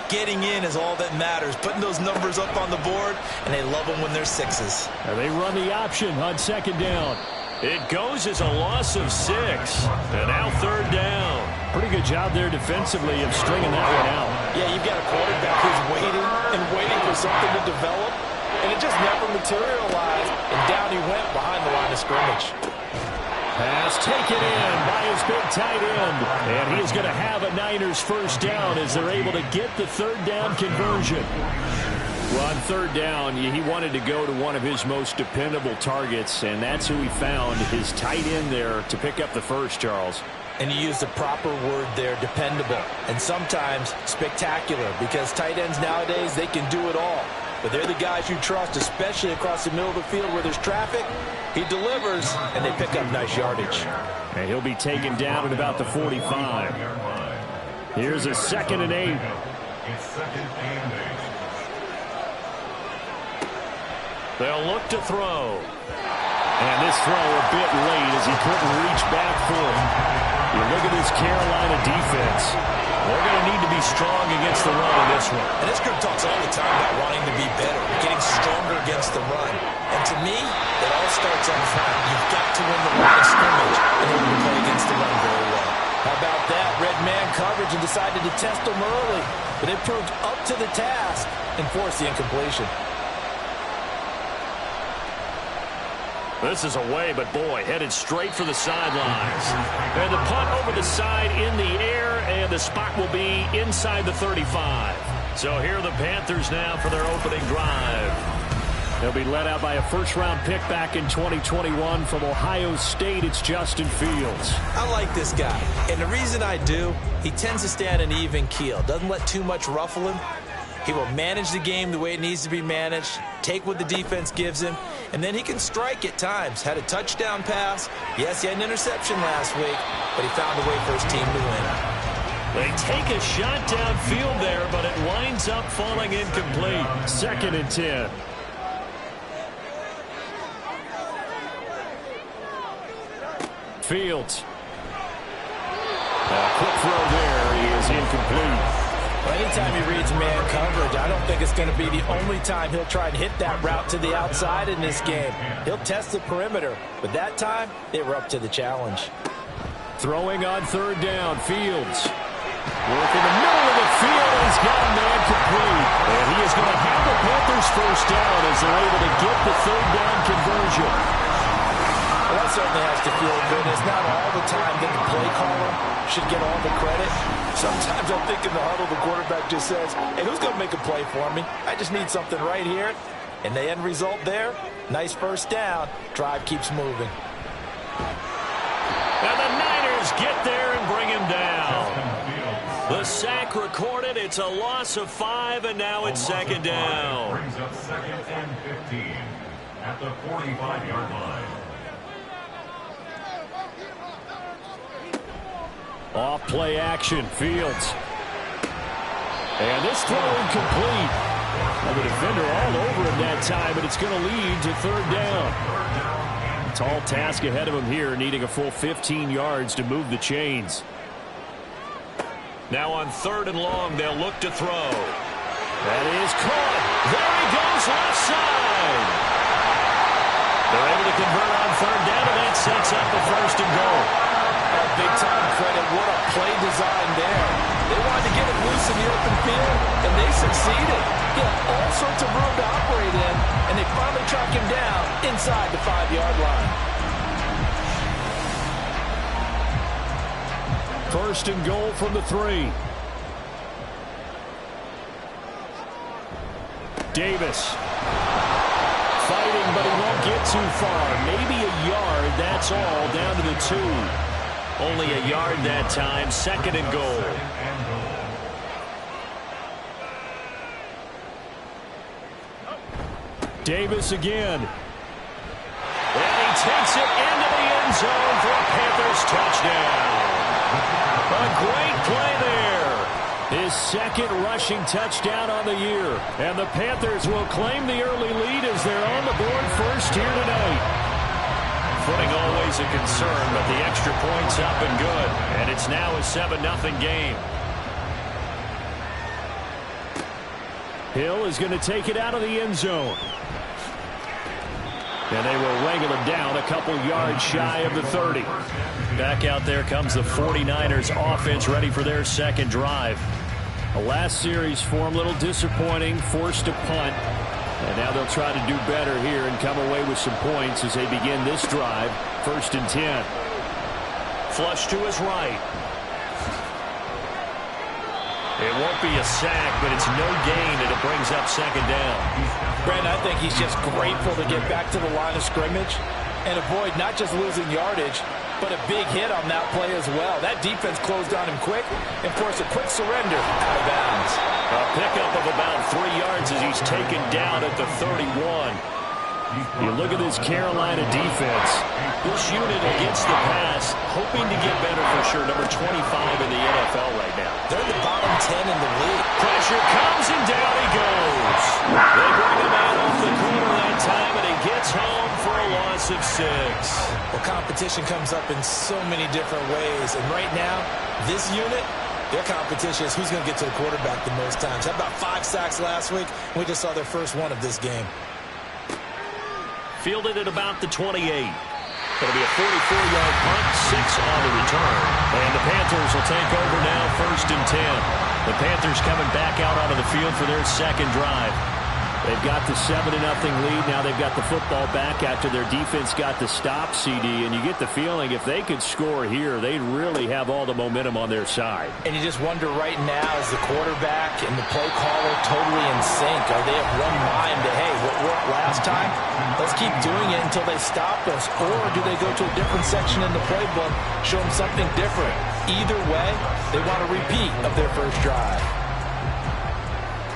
S3: getting in is all that matters. Putting those numbers up on the board, and they love them when they're 6s.
S1: And they run the option on 2nd down. It goes as a loss of 6. And now 3rd down. Pretty good job there defensively of stringing that one out.
S3: Yeah, you've got a quarterback who's waiting and waiting for something to develop, and it just never materialized, and down he went behind the line of scrimmage.
S1: Pass taken in by his big tight end, and he is going to have a Niners first down as they're able to get the 3rd down conversion. Well, on 3rd down, he wanted to go to one of his most dependable targets, and that's who he found, his tight end there, to pick up the first, Charles.
S3: And you used the proper word there, dependable, and sometimes spectacular, because tight ends nowadays, they can do it all. But they're the guys you trust, especially across the middle of the field where there's traffic. He delivers, and they pick up nice yardage.
S1: And he'll be taken down at about the 45. Here's a 2nd and 8.
S4: It's 2nd and 8.
S1: They'll look to throw. And this throw a bit late as he couldn't reach back for it. You look at this Carolina defense. They're going to need to be strong against the run in this one.
S3: And this group talks all the time about wanting to be better, getting stronger against the run. And to me, it all starts up front. You've got to win the line of scrimmage in order to play against the run very well. How about that? Red man coverage and decided to test them early. But they proved up to the task and forced the incompletion.
S1: This is away, but boy, headed straight for the sidelines. And the punt over the side in the air, and the spot will be inside the 35. So here are the Panthers now for their opening drive. They'll be led out by a first-round pick back in 2021 from Ohio State. It's Justin Fields.
S3: I like this guy, and the reason I do, he tends to stand an even keel. Doesn't let too much ruffle him. He will manage the game the way it needs to be managed, take what the defense gives him, and then he can strike at times. Had a touchdown pass. Yes, he had an interception last week, but he found a way for his team to win.
S1: They take a shot downfield there, but it winds up falling incomplete. 2nd and 10. Fields. A quick throw there. He is incomplete.
S3: Well, anytime he reads man coverage, I don't think it's going to be the only time he'll try and hit that route to the outside in this game. He'll test the perimeter, but that time, they were up to the challenge.
S1: Throwing on 3rd down, Fields. Work in the middle of the field, and he's got a man complete. And he is going to have the Panthers first down as they're able to get the 3rd down conversion.
S3: Well, that certainly has to feel good. It's not all the time that the play caller should get all the credit. Sometimes I think in the huddle, the quarterback just says, hey, who's going to make a play for me? I just need something right here. And the end result there, nice first down. Drive keeps moving.
S1: And the Niners get there and bring him down. The sack recorded. It's a loss of 5, and now it's second down.
S4: Brings up second and 15 at the 45-yard line.
S1: Off play action, Fields. And this throw incomplete. And the defender all over him that time, and it's going to lead to third down. Tall task ahead of him here, needing a full 15 yards to move the chains. Now on third and long, they'll look to throw. That is caught. There he goes, left side. They're able to convert on third down, and that sets up the first and goal.
S3: Big-time credit. What a play design there. They wanted to get it loose in the open field, and they succeeded. He had all sorts of room to operate in, and they finally track him down inside the 5-yard line.
S1: First and goal from the 3. Davis. Fighting, but he won't get too far. Maybe a yard, that's all, down to the 2. Only a yard that time, second and goal. Davis again. And he takes it into the end zone for a Panthers touchdown. A great play there. His second rushing touchdown on the year. And the Panthers will claim the early lead as they're on the board first here tonight. Footing always a concern, but the extra point's up and good. And it's now a 7-0 game. Hill is going to take it out of the end zone. And they will wrangle him down a couple yards shy of the 30. Back out there comes the 49ers offense ready for their second drive. The last series for him, a little disappointing, forced a punt. And now they'll try to do better here and come away with some points as they begin this drive. First and 10. Flush to his right. It won't be a sack, but it's no gain, and it brings up second down.
S3: Brandon, I think he's just grateful to get back to the line of scrimmage and avoid not just losing yardage, but a big hit on that play as well. That defense closed on him quick and forced a quick surrender out of bounds.
S1: A pickup of about 3 yards as he's taken down at the 31. You look at this Carolina defense. This unit against the pass, hoping to get better for sure. Number 25 in the NFL right now.
S3: They're the bottom 10 in the league.
S1: Pressure comes and down he goes. They bring him out off the corner that time, and he gets home for a loss of 6.
S3: Well, competition comes up in so many different ways. And right now, this unit, their competition is who's going to get to the quarterback the most times. Had about 5 sacks last week. We just saw their first one of this game.
S1: Fielded at about the 28. It'll be a 44-yard punt, 6 on the return. And the Panthers will take over now, first and 10. The Panthers coming back out onto the field for their second drive. They've got the 7-0 lead. Now they've got the football back after their defense got the stop, CD. And you get the feeling if they could score here, they'd really have all the momentum on their side.
S3: And you just wonder right now, is the quarterback and the play caller totally in sync? Are they of one mind to, hey, what worked last time? Let's keep doing it until they stop us. Or do they go to a different section in the playbook, show them something different? Either way, they want a repeat of their first drive.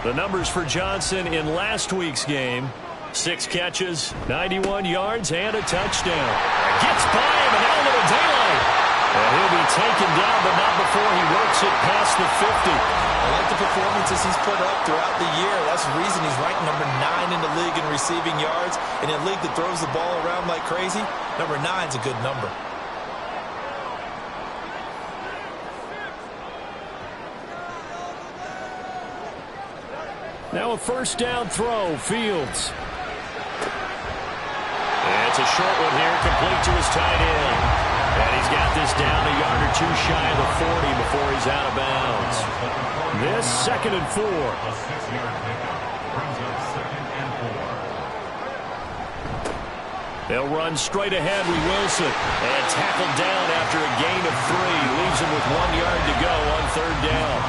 S1: The numbers for Johnson in last week's game: 6 catches, 91 yards, and a touchdown. Gets by him and out of the daylight. And he'll be taken down, but not before he works it past the 50.
S3: I like the performances he's put up throughout the year. That's the reason he's ranked number 9 in the league in receiving yards. In a league that throws the ball around like crazy, number 9's a good number.
S1: Now a first down throw, Fields. And it's a short one here, complete to his tight end. And he's got this down a yard or 2 shy of the 40 before he's out of bounds. This second and 4.
S4: A 6-yard pickup brings up second and 4.
S1: They'll run straight ahead with Wilson. And tackled down after a gain of 3. Leaves him with 1 yard to go on 3rd down.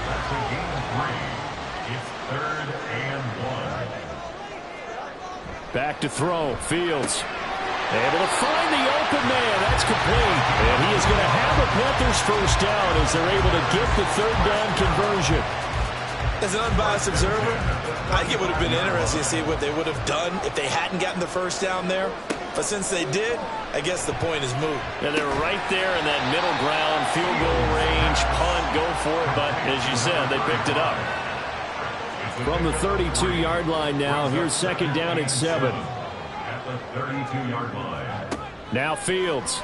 S4: That's a gain of 3. It's 3rd and 1.
S1: Back to throw. Fields. Able to find the open man. That's complete. And he is going to have a Panthers first down as they're able to get the 3rd down conversion.
S3: As an unbiased observer, I think it would have been interesting to see what they would have done if they hadn't gotten the first down there. But since they did, I guess the point is moot.
S1: And they were right there in that middle ground, field goal range, punt, go for it. But as you said, they picked it up. From the 32-yard line now, here's 2nd down and 7.
S4: At the 32-yard line.
S1: Now Fields.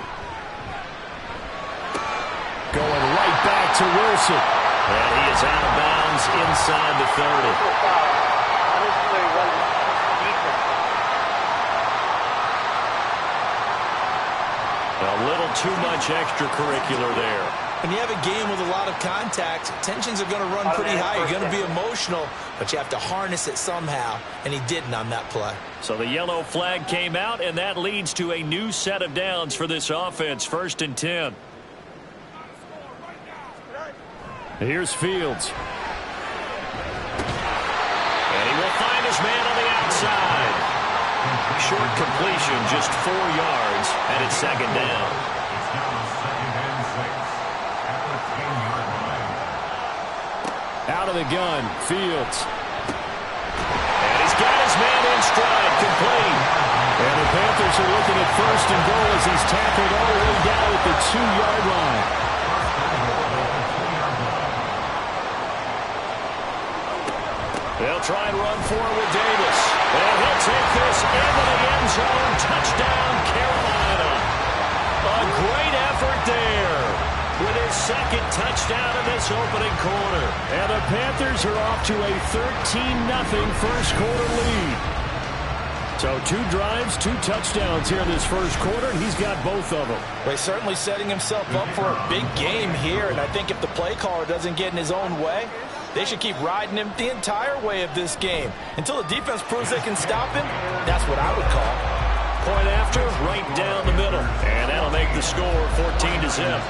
S1: Going right back to Wilson. And he is out of bounds inside the 30. A little too much extracurricular there.
S3: When you have a game with a lot of contact, tensions are going to run pretty high. You're going to be emotional, but you have to harness it somehow, and he didn't on that play.
S1: So the yellow flag came out, and that leads to a new set of downs for this offense. 1st and 10. Here's Fields. And he will find his man on the outside. Short completion, just 4 yards, and it's 2nd down.
S4: It's now 2nd and 6. At the 10-yard line.
S1: Out of the gun, Fields. And he's got his man in stride, complete. And the Panthers are looking at 1st and goal as he's tackled all the way down at the 2-yard line. They'll try and run for it with Davis. And he'll take this into the end zone. Touchdown, Carolina. A great effort there with his 2nd touchdown in this opening quarter. And the Panthers are off to a 13-0 first quarter lead. So 2 drives, 2 touchdowns here in this first quarter, and he's got both of them.
S3: Well, he's certainly setting himself up for a big game here, and I think if the play caller doesn't get in his own way, they should keep riding him the entire way of this game. Until the defense proves they can stop him, that's what I would call.
S1: Point after, right down the middle. And that'll make the score 14-0.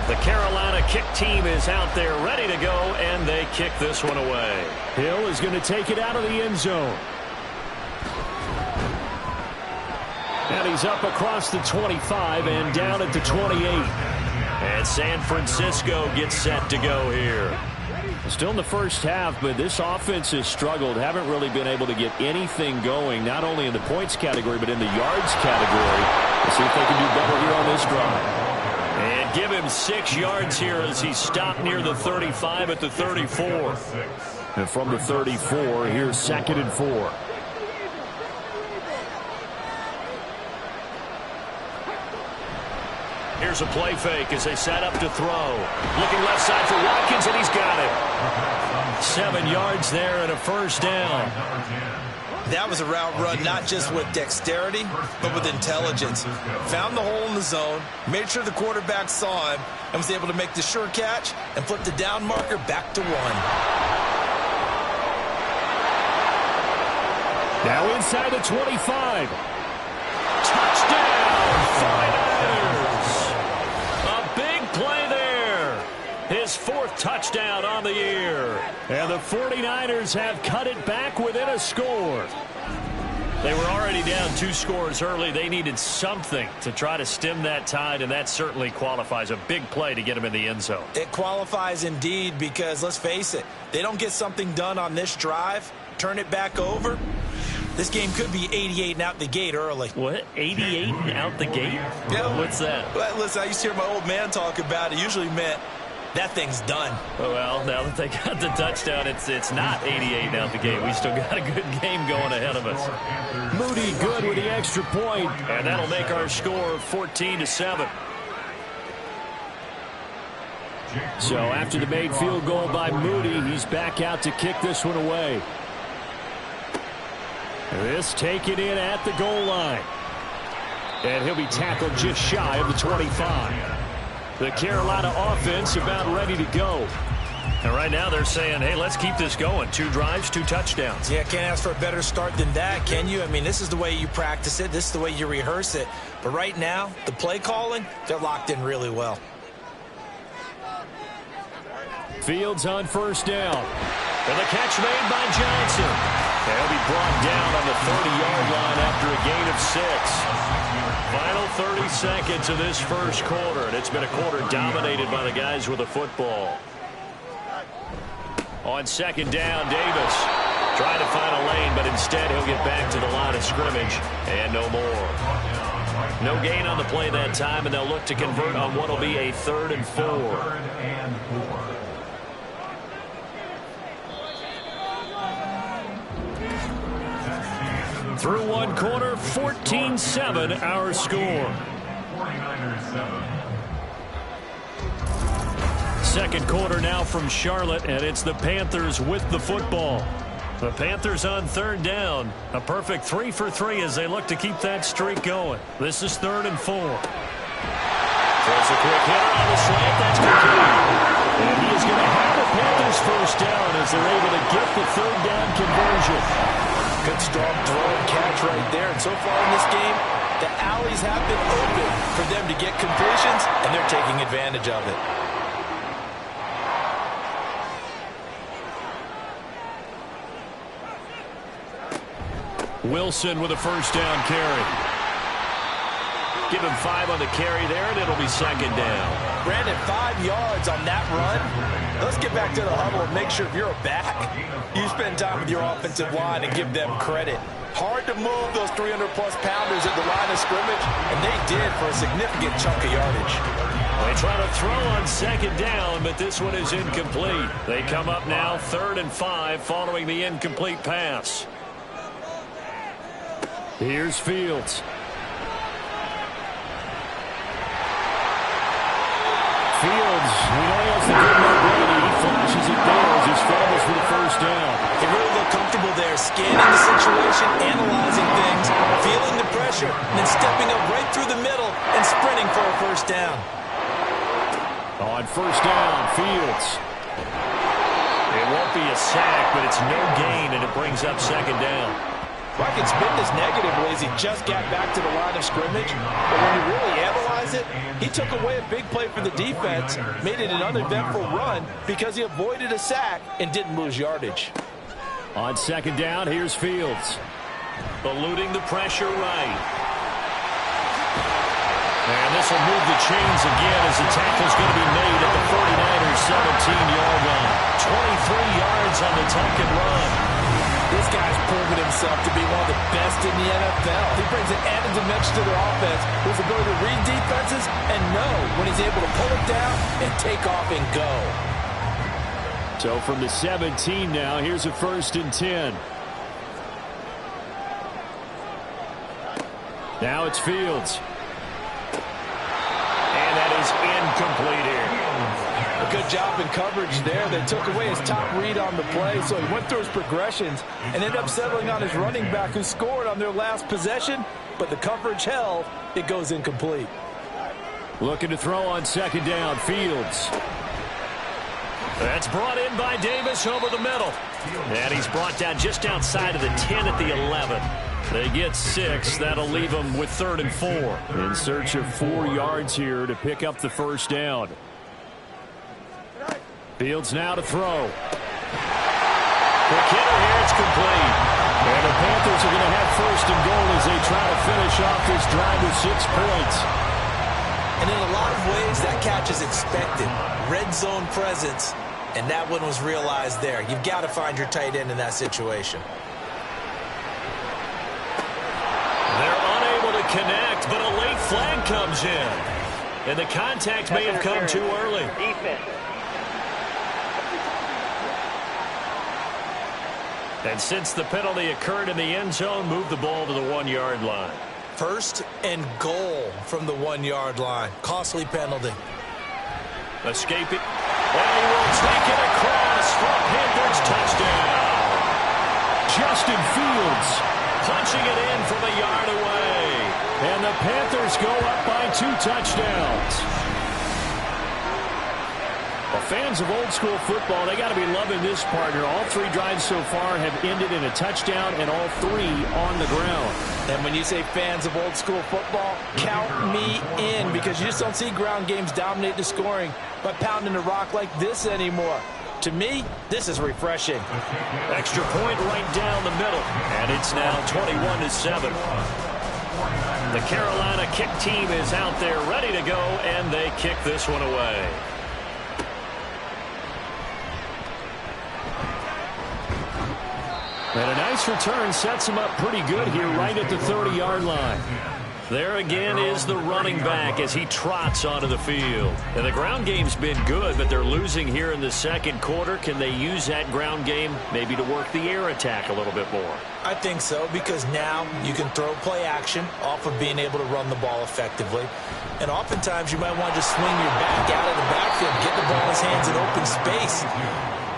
S1: The Carolina kick team is out there ready to go, and they kick this one away. Hill is going to take it out of the end zone. And he's up across the 25 and down at the 28. And San Francisco gets set to go here. Still in the first half, but this offense has struggled. Haven't really been able to get anything going, not only in the points category, but in the yards category. Let's see if they can do better here on this drive. And give him 6 yards here as he stopped near the 35 at the 34. And from the 34, here's 2nd and 4. Here's a play fake as they set up to throw. Looking left side for Watkins, and he's got it. 7 yards there and a first down.
S3: That was a route run not just with dexterity, but with intelligence. Found the hole in the zone, made sure the quarterback saw him, and was able to make the sure catch and flip the down marker back to 1.
S1: Now inside the 25. Touchdown, 49ers. A big play there. His 4th touchdown on the year. And the 49ers have cut it back within a score. They were already down 2 scores early. They needed something to try to stem that tide, and that certainly qualifies. A big play to get them in the end zone.
S3: It qualifies indeed because, let's face it, they don't get something done on this drive, turn it back over, this game could be 88 and out the gate early.
S1: What? 88 and out the gate?
S3: Yeah.
S1: What's that?
S3: Well, listen, I used to hear my old man talk about it. Usually meant that thing's done.
S1: Well, now that they got the touchdown, it's not 88 and out the gate. We still got a good game going ahead of us. Moody good with the extra point, and that'll make our score 14-7. So after the made field goal by Moody, he's back out to kick this one away. This taken in at the goal line. And he'll be tackled just shy of the 25. The Carolina offense about ready to go. And right now they're saying, hey, let's keep this going. 2 drives, 2 touchdowns.
S3: Yeah, can't ask for a better start than that, can you? I mean, this is the way you practice it. This is the way you rehearse it. But right now, the play calling, they're locked in really well.
S1: Fields on first down. And the catch made by Johnson. He'll be brought down on the 30-yard line after a gain of 6. Final 30 seconds of this first quarter, and it's been a quarter dominated by the guys with the football. On second down, Davis trying to find a lane, but instead he'll get back to the line of scrimmage, and no more. No gain on the play that time, and they'll look to convert on what will be a 3rd and 4. Through one quarter, 14-7 our score.
S4: 49ers 7.
S1: Second quarter now from Charlotte, and it's the Panthers with the football. The Panthers on third down. A perfect 3 for 3 as they look to keep that streak going. This is 3rd and 4. Throws a quick hitter on the slant. That's complete. And he is going to have the Panthers first down as they're able to get the 3rd down conversion.
S3: Good strong throw and catch right there. And so far in this game, the alleys have been open for them to get completions, and they're taking advantage of it.
S1: Wilson with a first down carry. Give him 5 on the carry there, and it'll be second down.
S3: Brandon, 5 yards on that run. Let's get back to the huddle and make sure if you're a back, you spend time with your offensive line and give them credit. Hard to move those 300-plus pounders at the line of scrimmage, and they did for a significant chunk of yardage.
S1: They try to throw on second down, but this one is incomplete. They come up now 3rd and 5 following the incomplete pass. Here's Fields. Fields, we know he has the good mobility. He flashes it there as he fumbles for the first down.
S3: They really look comfortable there, scanning the situation, analyzing things, feeling the pressure, and then stepping up right through the middle and sprinting for a first down.
S1: On first down, Fields. It won't be a sack, but it's no gain, and it brings up second down.
S3: Well, I can spin this negatively as he just got back to the line of scrimmage. But when you really analyze it, he took away a big play for the defense, made it an uneventful run because he avoided a sack and didn't lose yardage.
S1: On second down, here's Fields. Eluding the pressure right. And this will move the chains again as the tackle's going to be made at the 49ers 17-yard line. 23 yards on the tuck and run.
S3: This guy's proven himself to be one of the best in the NFL. He brings an added dimension to their offense, his ability to read defenses and know when he's able to pull it down and take off and go.
S1: So from the 17 now, here's a 1st and 10. Now it's Fields. And that is incomplete here.
S3: A good job in coverage there. They took away his top read on the play, so he went through his progressions and ended up settling on his running back who scored on their last possession, but the coverage held. It goes incomplete.
S1: Looking to throw on second down, Fields. That's brought in by Davis over the middle. And he's brought down just outside of the 10 at the 11. They get 6. That'll leave them with 3rd and 4. In search of 4 yards here to pick up the first down. Fields now to throw. Quick hitter here, it's complete. And the Panthers are going to have 1st and goal as they try to finish off this drive with 6 points.
S3: And in a lot of ways, that catch is expected. Red zone presence, and that one was realized there. You've got to find your tight end in that situation.
S1: They're unable to connect, but a late flag comes in. And the contact may have come too early. And since the penalty occurred in the end zone, move the ball to the 1-yard line.
S3: 1st and goal from the 1-yard line. Costly penalty.
S1: Escaping. And he will take it across for Panthers touchdown. Justin Fields punching it in from a yard away. And the Panthers go up by 2 touchdowns. Well, fans of old school football, they got to be loving this partner. All 3 drives so far have ended in a touchdown, and all 3 on the ground.
S3: And when you say fans of old school football, count me in, because you just don't see ground games dominate the scoring by pounding the rock like this anymore. To me, this is refreshing.
S1: Extra point right down the middle, and it's now 21-7. The Carolina kick team is out there ready to go, and they kick this one away. And a nice return sets him up pretty good here right at the 30-yard line. There again is the running back as he trots onto the field. And the ground game's been good, but they're losing here in the second quarter. Can they use that ground game maybe to work the air attack a little bit more?
S3: I think so, because now you can throw play action off of being able to run the ball effectively. And oftentimes you might want to just swing your back out of the backfield, get the ball in his hands in open space.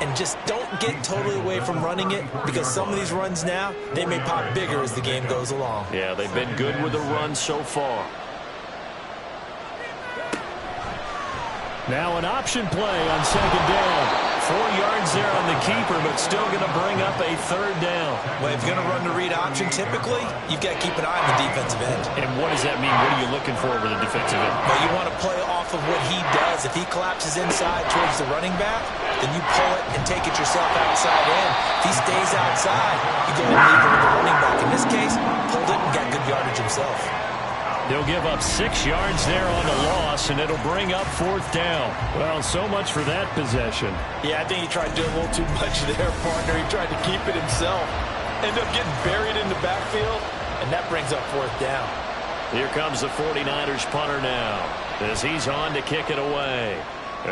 S3: And just don't get totally away from running it, because some of these runs now, they may pop bigger as the game goes along.
S1: Yeah, they've been good with the run so far. Now an option play on second down. 4 yards there on the keeper, but still going to bring up a third down.
S3: Well, if you're going to run the read option, typically, you've got to keep an eye on the defensive end.
S1: And what does that mean? What are you looking for with the defensive end?
S3: Well, you want to play off of what he does. If he collapses inside towards the running back, then you pull it and take it yourself outside in. If he stays outside, you go and leave it with the running back. In this case, pulled it and got good yardage himself.
S1: They'll give up 6 yards there on the loss, and it'll bring up 4th down. Well, so much for that possession.
S3: Yeah, I think he tried to do a little too much there, partner. He tried to keep it himself. Ended up getting buried in the backfield, and that brings up 4th down.
S1: Here comes the 49ers punter now as he's on to kick it away.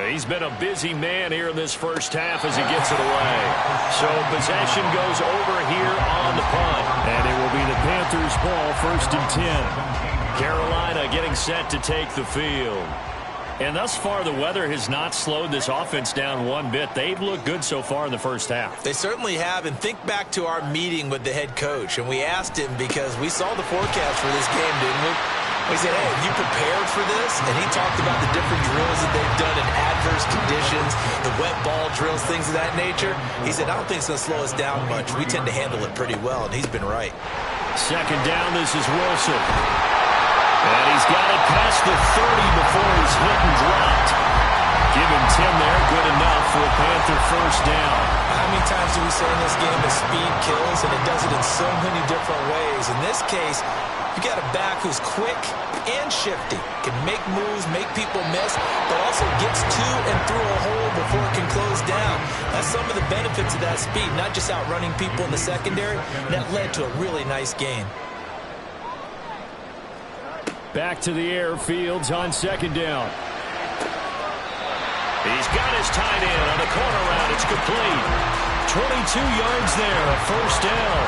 S1: He's been a busy man here in this first half as he gets it away. So possession goes over here on the punt. And it will be the Panthers' ball, 1st and 10. Carolina getting set to take the field. And thus far, the weather has not slowed this offense down one bit. They've looked good so far in the first half.
S3: They certainly have. And think back to our meeting with the head coach. And we asked him, because we saw the forecast for this game, didn't we? We said, hey, have you prepared for this? And he talked about the different drills that they've done in adverse conditions, the wet ball drills, things of that nature. He said, I don't think it's going to slow us down much. We tend to handle it pretty well, and he's been right.
S1: Second down, this is Wilson. And he's got it past the 30 before he's hit and dropped. Give him 10 there, good enough for a Panther first down.
S3: How many times do we say in this game that speed kills, and it does it in so many different ways? In this case, you got a back who's quick and shifty, can make moves, make people miss, but also gets to and through a hole before it can close down. That's some of the benefits of that speed, not just outrunning people in the secondary. That led to a really nice gain.
S1: Back to the air, Fields on second down. He's got his tight end on the corner route. It's complete. 22 yards there, a first down.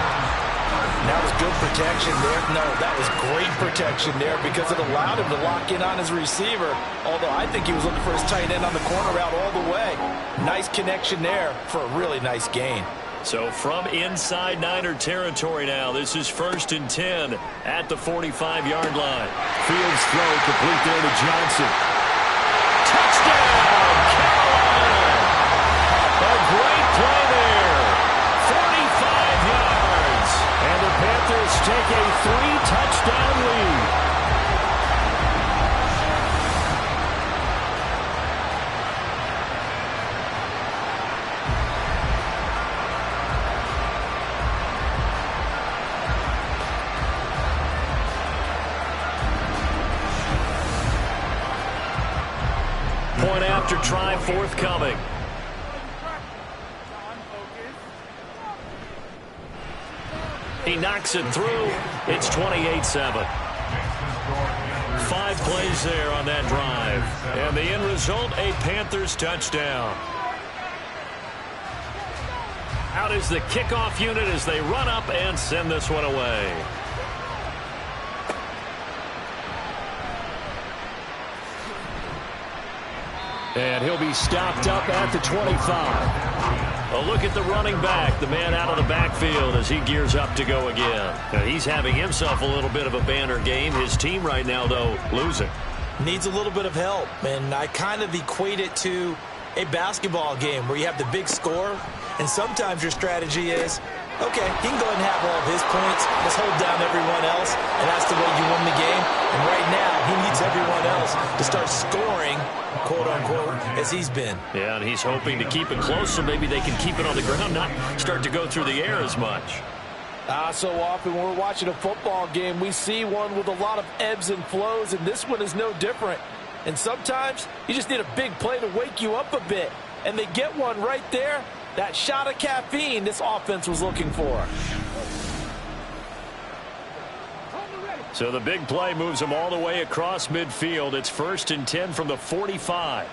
S3: That was good protection there. No, that was great protection there, because it allowed him to lock in on his receiver. Although I think he was looking for his tight end on the corner route all the way. Nice connection there for a really nice gain.
S1: So from inside Niner territory now, this is 1st and 10 at the 45-yard line. Fields throw complete there to Johnson. Touchdown, Carolina! A great play there. 45 yards. And the Panthers take a 3-touchdown lead. Point after try forthcoming. He knocks it through. It's 28-7. 5 plays there on that drive. And the end result, a Panthers touchdown. Out is the kickoff unit as they run up and send this one away. And he'll be stopped up at the 25. A look at the running back, the man out of the backfield as he gears up to go again. Now, he's having himself a little bit of a banner game. His team right now, though, losing.
S3: Needs a little bit of help, and I kind of equate it to a basketball game where you have the big score, and sometimes your strategy is, okay, he can go ahead and have all of his points. Let's hold down everyone else, and that's the way you win the game. And right now, he needs everyone else to start scoring, quote-unquote, as he's been.
S1: Yeah, and he's hoping to keep it close so maybe they can keep it on the ground, not start to go through the air as much.
S6: So often when we're watching a football game, we see one with a lot of ebbs and flows, and this one is no different. And sometimes you just need a big play to wake you up a bit, and they get one right there. That shot of caffeine this offense was looking for.
S1: So the big play moves them all the way across midfield. It's 1st and 10 from the 45.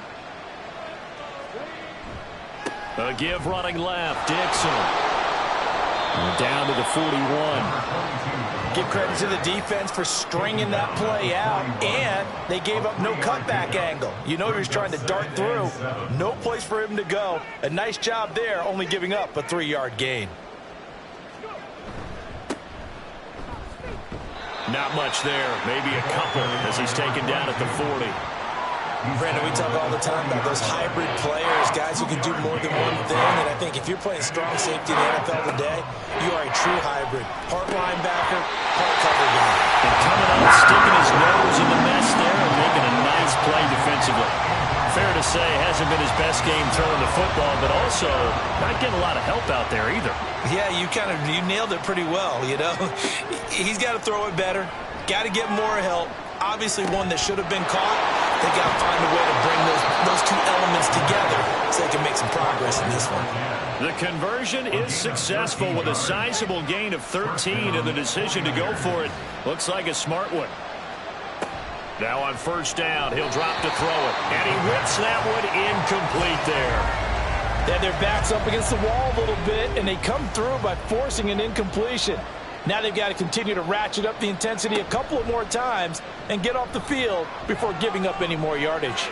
S1: A give running left. Dixon. Down to the 41.
S3: Give credit to the defense for stringing that play out, and they gave up no cutback angle. You know he was trying to dart through. No place for him to go. A nice job there, only giving up a 3-yard gain.
S1: Not much there. Maybe a couple as he's taken down at the 40.
S3: Brandon, we talk all the time about those hybrid players, guys who can do more than one thing. And I think if you're playing strong safety in the NFL today, you are a true hybrid. Part linebacker, part cover guy.
S1: And coming up, sticking his nose in the mess there and making a nice play defensively. Fair to say, hasn't been his best game throwing the football, but also not getting a lot of help out there either.
S3: Yeah, you nailed it pretty well, you know. He's got to throw it better, got to get more help. Obviously one that should have been caught. They got to find a way to bring those two elements together so they can make some progress in this one.
S1: The conversion is successful with a sizable gain of 13, and the decision to go for it looks like a smart one. Now on 1st down, he'll drop to throw it, and he whips that one incomplete there.
S6: Then their back's up against the wall a little bit, and they come through by forcing an incompletion. Now they've got to continue to ratchet up the intensity a couple of more times and get off the field before giving up any more yardage.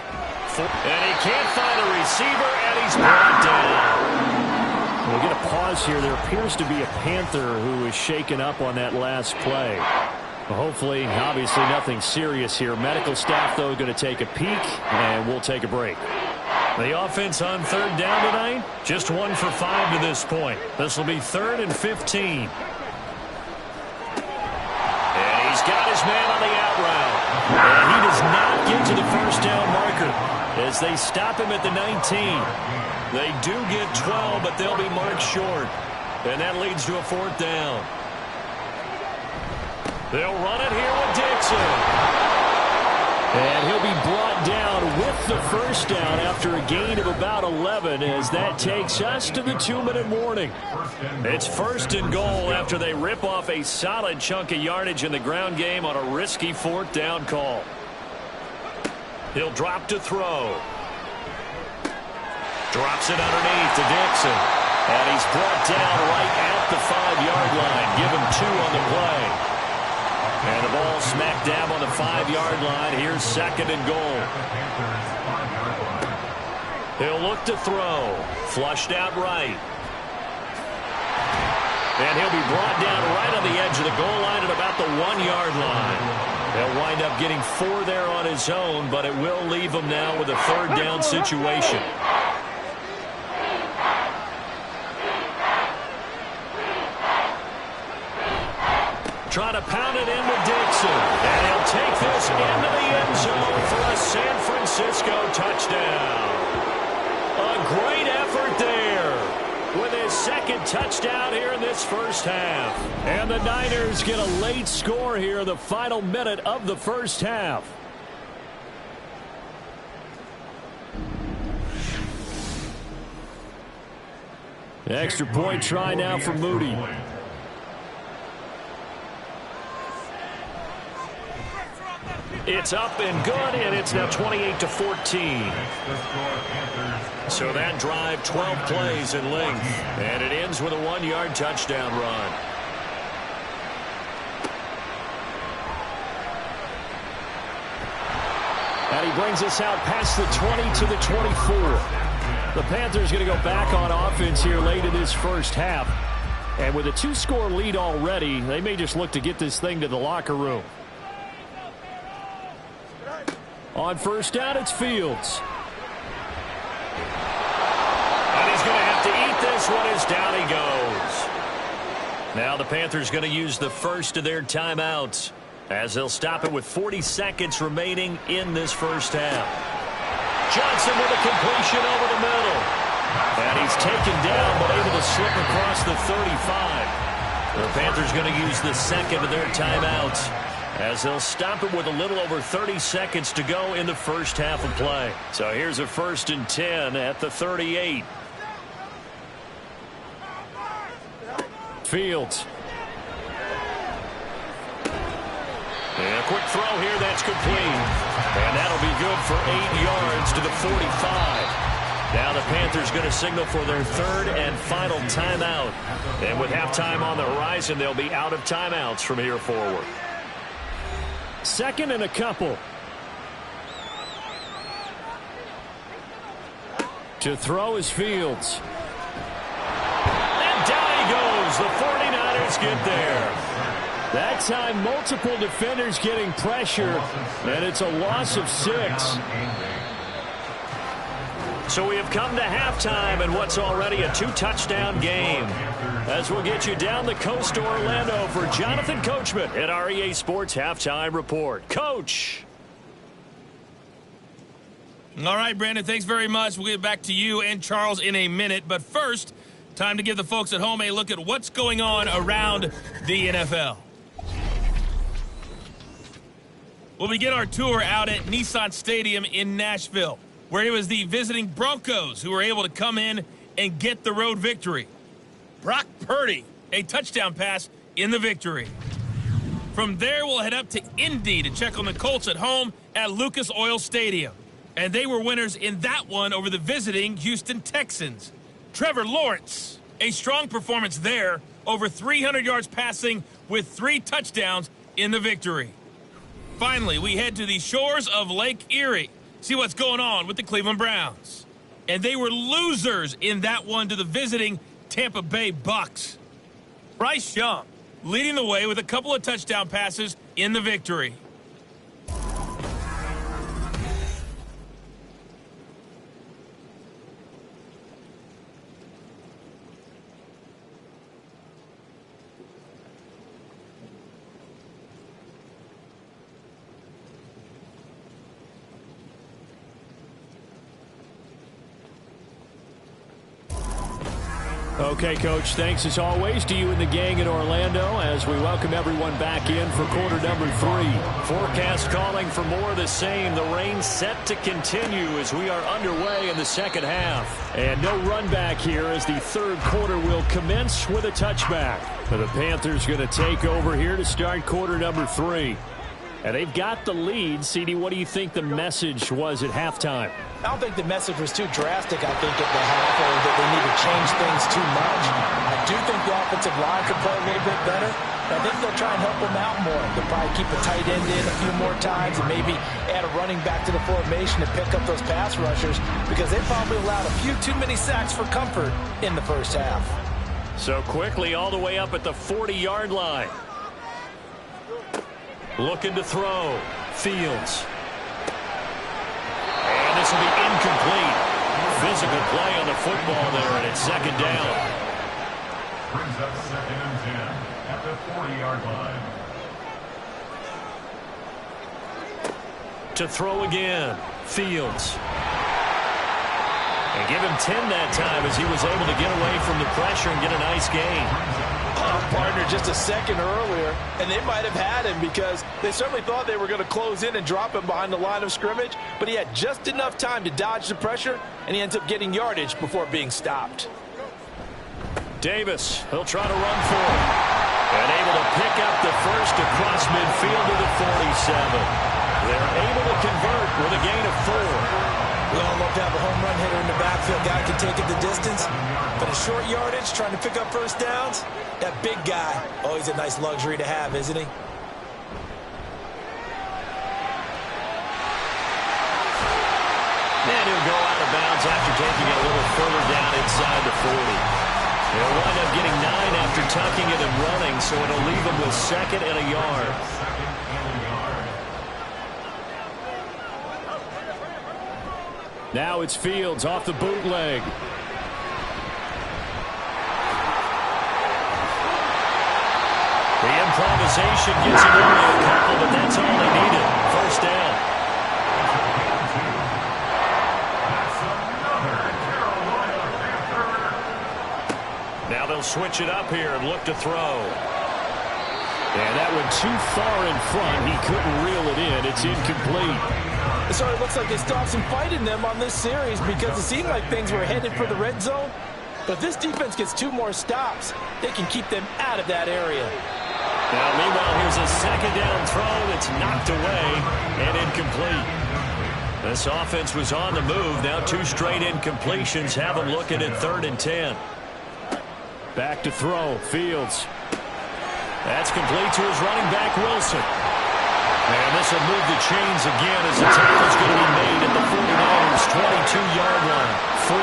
S1: And he can't find a receiver, and he's brought down. We'll get a pause here. There appears to be a Panther who is shaken up on that last play. Well, hopefully, obviously, nothing serious here. Medical staff, though, going to take a peek, and we'll take a break. The offense on 3rd down tonight, just 1 for 5 to this point. This will be 3rd and 15. He's got his man on the out route. And he does not get to the 1st down marker as they stop him at the 19. They do get 12, but they'll be marked short. And that leads to a 4th down. They'll run it here with Dixon. And he'll be brought down with the 1st down after a gain of about 11 as that takes us to the 2-minute warning. It's 1st and goal after they rip off a solid chunk of yardage in the ground game on a risky 4th down call. He'll drop to throw. Drops it underneath to Dixon. And he's brought down right at the 5-yard line. Give him 2 on the play. And the ball smack dab on the 5-yard line. Here's 2nd and goal. He'll look to throw. Flushed out right. And he'll be brought down right on the edge of the goal line at about the 1-yard line. He'll wind up getting 4 there on his own, but it will leave him now with a 3rd down situation. Trying to pound it in with Dixon. And he'll take this into the end zone for a San Francisco touchdown. A great effort there with his 2nd touchdown here in this 1st half. And the Niners get a late score here in the final minute of the 1st half. Extra point try now for Moody. It's up and good, and it's now 28-14. So that drive, 12 plays in length, and it ends with a 1-yard touchdown run. And he brings us out past the 20 to the 24. The Panthers going to go back on offense here late in this 1st half. And with a 2-score lead already, they may just look to get this thing to the locker room. On 1st down, it's Fields. back to eat this one as down he goes. Now the Panthers going to use the first of their timeouts as they'll stop it with 40 seconds remaining in this first half. Johnson with a completion over the middle. And he's taken down but able to slip across the 35. The Panthers going to use the second of their timeouts as they'll stop it with a little over 30 seconds to go in the first half of play. So here's a 1st and 10 at the 38. Fields. And a quick throw here, that's complete. And that'll be good for 8 yards to the 45. Now the Panthers going to signal for their 3rd and final timeout. And with halftime on the horizon, they'll be out of timeouts from here forward. 2nd and a couple. To throw is Fields. And down he goes. The 49ers get there. That time, multiple defenders getting pressure, and it's a loss of 6. So we have come to halftime in what's already a 2-touchdown game. As we'll get you down the coast to Orlando for Jonathan Coachman at our EA Sports Halftime Report. Coach.
S2: All right, Brandon, thanks very much. We'll get back to you and Charles in a minute. But first, time to give the folks at home a look at what's going on around the NFL. We'll begin our tour out at Nissan Stadium in Nashville, where it was the visiting Broncos who were able to come in and get the road victory. Brock Purdy, a touchdown pass in the victory. From there, we'll head up to Indy to check on the Colts at home at Lucas Oil Stadium. And they were winners in that one over the visiting Houston Texans. Trevor Lawrence, a strong performance there, over 300 yards passing with 3 touchdowns in the victory. Finally, we head to the shores of Lake Erie. See what's going on with the Cleveland Browns. And they were losers in that one to the visiting Tampa Bay Bucks. Bryce Young leading the way with a couple of touchdown passes in the victory.
S1: Okay, Coach, thanks as always to you and the gang in Orlando as we welcome everyone back in for quarter number 3. Forecast calling for more of the same. The rain set to continue as we are underway in the second half. And no run back here as the third quarter will commence with a touchback. The Panthers going to take over here to start quarter number 3. And they've got the lead. CD, what do you think the message was at halftime?
S6: I don't think the message was too drastic, I think, at the half, or that they need to change things too much. I do think the offensive line could play a little bit better. I think they'll try and help them out more. They'll probably keep a tight end in a few more times and maybe add a running back to the formation and pick up those pass rushers because they probably allowed a few too many sacks for comfort in the first half.
S1: So quickly all the way up at the 40-yard line. Looking to throw. Fields. And this will be incomplete. Physical play on the football there, and it's second down.
S4: Brings up 2nd and 10 at the 40-yard line.
S1: To throw again. Fields. And give him 10 that time as he was able to get away from the pressure and get a nice gain.
S6: Partner just a second earlier, and they might have had him because they certainly thought they were going to close in and drop him behind the line of scrimmage, but he had just enough time to dodge the pressure, and he ends up getting yardage before being stopped.
S1: Davis, he'll try to run for it. And able to pick up the first across midfield to the 47. They're able to convert with a gain of 4.
S6: We all love to have a home run hitter in the backfield. Guy can take it the distance. But a short yardage, trying to pick up first downs, that big guy, always a nice luxury to have, isn't he?
S1: And he'll go out of bounds after taking it a little further down inside the 40. They'll wind up getting 9 after tucking it and running, so it'll leave him with 2nd and a yard. Now it's Fields off the bootleg. improvisation gets him only a couple, but that's all they needed. First down. Now they'll switch it up here and look to throw. And that went too far in front. He couldn't reel it in. It's incomplete.
S6: So it looks like they stopped some fight in them on this series because it seemed like things were headed for the red zone. But if this defense gets 2 more stops, they can keep them out of that area.
S1: Now, meanwhile, here's a second down throw that's knocked away and incomplete. This offense was on the move. Now 2 straight incompletions have them looking at 3rd and 10. Back to throw. Fields. That's complete to his running back, Wilson. And this will move the chains again as the tackle's going to be made at the 49ers' 22-yard line. 14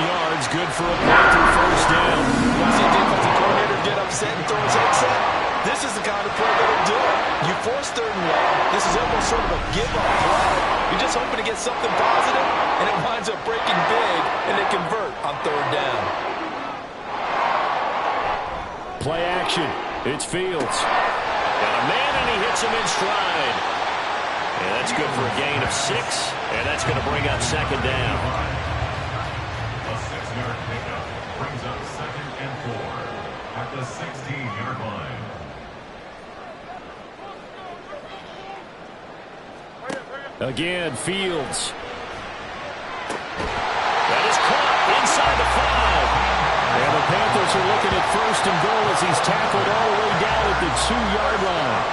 S1: yards, good for a Panther first down.
S6: When the defensive coordinator get upset and throw his headset, this is the kind of play that'll do it. You force 3rd and long. This is almost sort of a give-up play. You're just hoping to get something positive, and it winds up breaking big, and they convert on 3rd down.
S1: Play action. It's Fields. Got a man, and he hits him in stride. And that's good for a gain of 6, and that's going to bring up 2nd down.
S4: A 6-yard pickup brings up 2nd and 4 at the 16-yard line.
S1: Again, Fields. That is caught inside the 5. And the Panthers are looking at 1st and goal as he's tackled all the way down at the 2-yard line.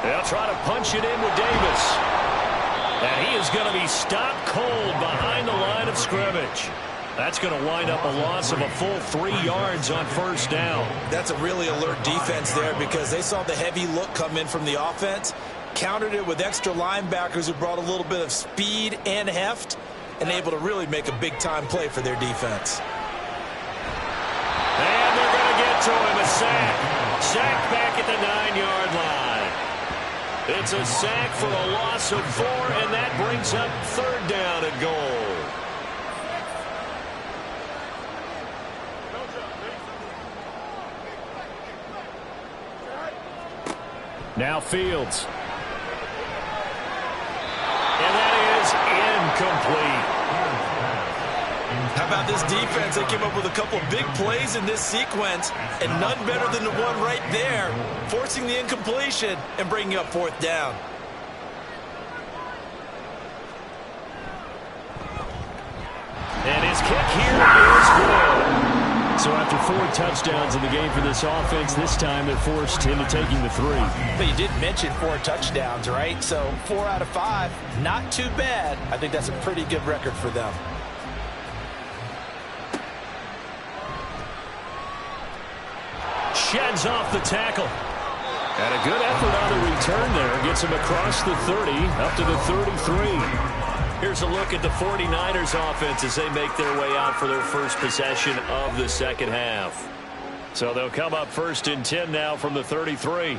S1: They'll try to punch it in with Davis. And he is going to be stopped cold behind the line of scrimmage. That's going to wind up a loss of a full 3 yards on 1st down.
S6: That's a really alert defense there because they saw the heavy look come in from the offense, countered it with extra linebackers who brought a little bit of speed and heft, and able to really make a big-time play for their defense.
S1: And they're going to get to him, a sack. Sack back at the 9-yard line. It's a sack for a loss of 4, and that brings up 3rd down and goal. Now Fields. And that is incomplete.
S6: How about this defense? They came up with a couple big plays in this sequence, and none better than the one right there, forcing the incompletion and bringing up 4th down.
S1: And his kick here is good. So after 4 touchdowns in the game for this offense, this time they're forced into taking the 3.
S6: But you did mention 4 touchdowns, right? So 4 out of 5, not too bad. I think that's a pretty good record for them.
S1: Sheds off the tackle. And a good effort on the return there. Gets him across the 30, up to the 33. Here's a look at the 49ers offense as they make their way out for their first possession of the second half. So they'll come up 1st and 10 now from the 33.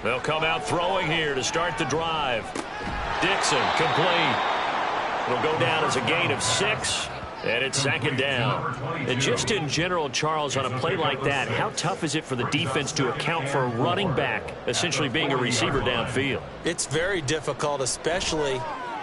S1: They'll come out throwing here to start the drive. Dixon complete. It'll go down as a gain of 6. And it's 2nd down. And just in general, Charles, on a play like that, how tough is it for the defense to account for a running back essentially being a receiver downfield?
S6: It's very difficult, especially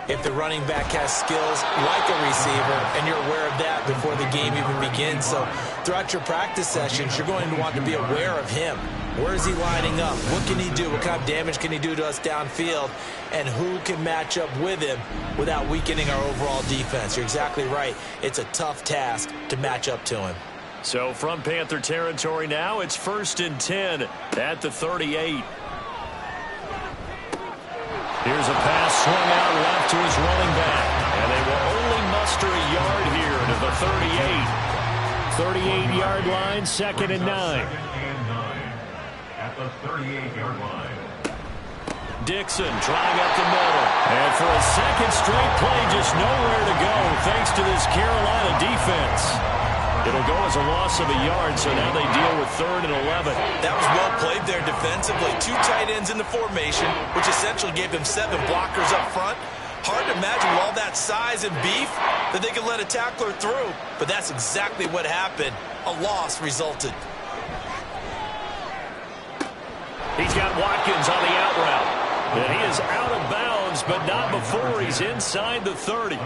S6: if the running back has skills like a receiver, and you're aware of that before the game even begins. So throughout your practice sessions, you're going to want to be aware of him. Where is he lining up? What can he do? What kind of damage can he do to us downfield? And who can match up with him without weakening our overall defense? You're exactly right. It's a tough task to match up to him.
S1: So from Panther territory now, it's 1st and 10 at the 38. Here's a pass swung out left to his running back. And they will only muster a yard here to the 38. 38-yard line, 2nd and 9.
S4: At the 38-yard line.
S1: Dixon trying up the middle. And for a second straight play, just nowhere to go thanks to this Carolina defense. It'll go as a loss of a yard, so now they deal with 3rd and 11.
S6: That was well played there defensively. 2 tight ends in the formation, which essentially gave them 7 blockers up front.
S3: Hard to imagine with all that size and beef that they could let a tackler through. But that's exactly what happened. A loss resulted.
S1: He's got Watkins on the out route. And he is out of bounds, but not before he's inside the 30.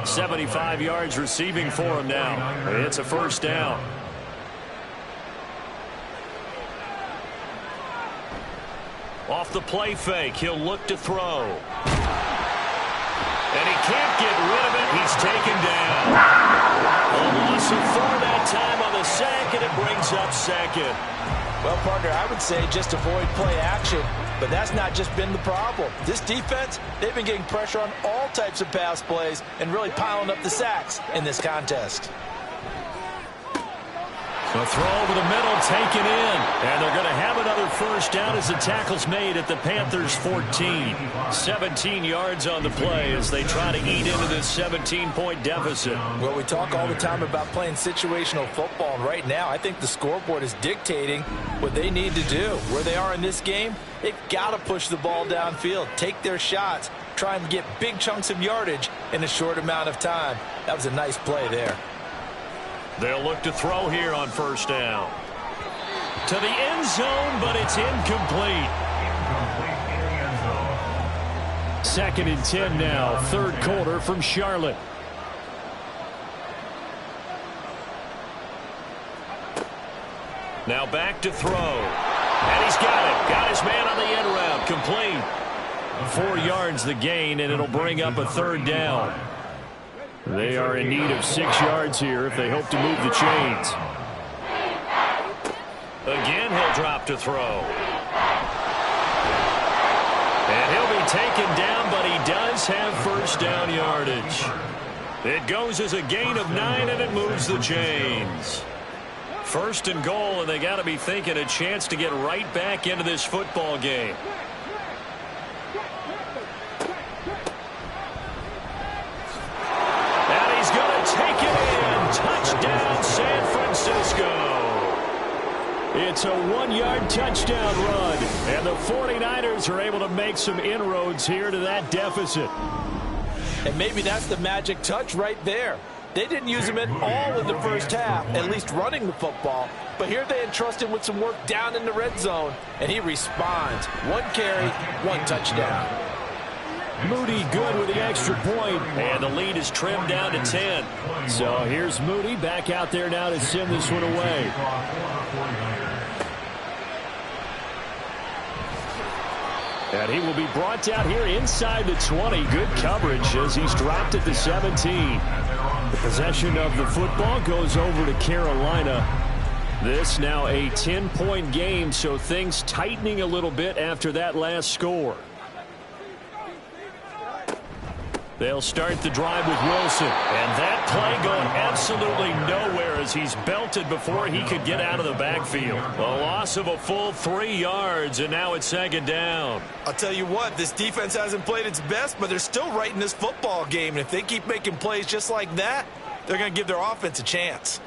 S1: 75 yards receiving for him now. It's a first down. Off the play fake, he'll look to throw. And he can't get rid of it. He's taken down. A loss of 4 that time on the sack, and it brings up second.
S6: Well, partner, I would say just avoid play action, but that's not just been the problem. This defense, they've been getting pressure on all types of pass plays and really piling up the sacks in this contest.
S1: A throw over the middle taken in, and they're going to have another first down as the tackle's made at the Panthers' 14. 17 yards on the play as they try to eat into this 17-point deficit.
S6: Well, we talk all the time about playing situational football, and right now I think the scoreboard is dictating what they need to do. Where they are in this game, they've got to push the ball downfield, take their shots, try and get big chunks of yardage in a short amount of time. That was a nice play there.
S1: They'll look to throw here on first down. To the end zone, but it's incomplete. Second and 10 now, third quarter from Charlotte. Now back to throw. And he's got it. Got his man on the end route. Complete. 4 yards the gain, and it'll bring up a third down. They are in need of 6 yards here if they hope to move the chains. Again, he'll drop to throw. And he'll be taken down, but he does have first down yardage. It goes as a gain of 9, and it moves the chains. First and goal, and they got to be thinking a chance to get right back into this football game. Take it in. Touchdown, San Francisco. It's a 1-yard touchdown run, and the 49ers are able to make some inroads here to that deficit.
S6: And maybe that's the magic touch right there. They didn't use him at all in the first half, at least running the football. But here they entrust him with some work down in the red zone, and he responds. 1 carry, 1 touchdown.
S1: Moody good with the extra point, and the lead is trimmed down to 10. So here's Moody back out there now to send this one away. And he will be brought down here inside the 20. Good coverage as he's dropped at the 17. The possession of the football goes over to Carolina. This now a 10-point game, so things tightening a little bit after that last score. They'll start the drive with Wilson. And that play going absolutely nowhere as he's belted before he could get out of the backfield. A loss of a full 3 yards, and now it's second down.
S3: I'll tell you what, this defense hasn't played its best, but they're still right in this football game. And if they keep making plays just like that, they're going to give their offense a chance.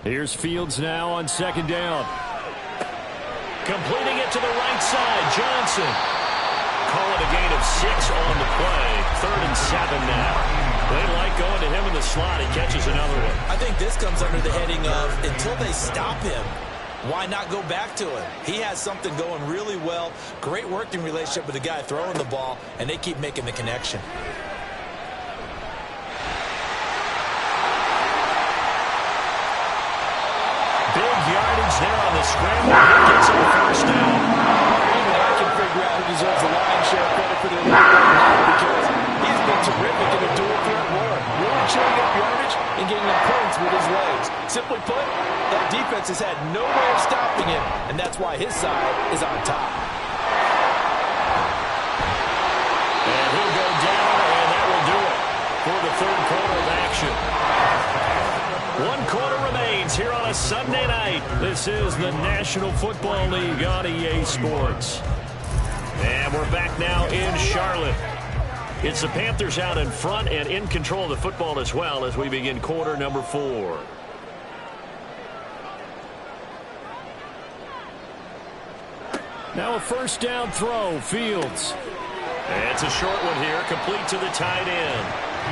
S1: Here's Fields now on second down. Completing it to the right side, Johnson. Call it a gain of 6 on the play. 3rd and 7 now. They like going to him in the slot. He catches another one.
S3: I think this comes under the heading of until they stop him, why not go back to him? He has something going really well. Great working relationship with the guy throwing the ball, and they keep making the connection.
S1: Yardage there on the scramble. He gets a first down.
S6: Even I can figure out who deserves the lion's share of credit for their lead right now because he's been terrific in a dual threat war. Really chewing up yardage and getting the points with his legs. Simply put, that defense has had no way of stopping him, and that's why his side is on top.
S1: And he'll go down, and that will do it for the third quarter of action. 1 quarter remains here on a Sunday night. This is the National Football League on EA Sports. And we're back now in Charlotte. It's the Panthers out in front and in control of the football as well as we begin quarter number 4. Now a first down throw, Fields. It's a short one here, complete to the tight end.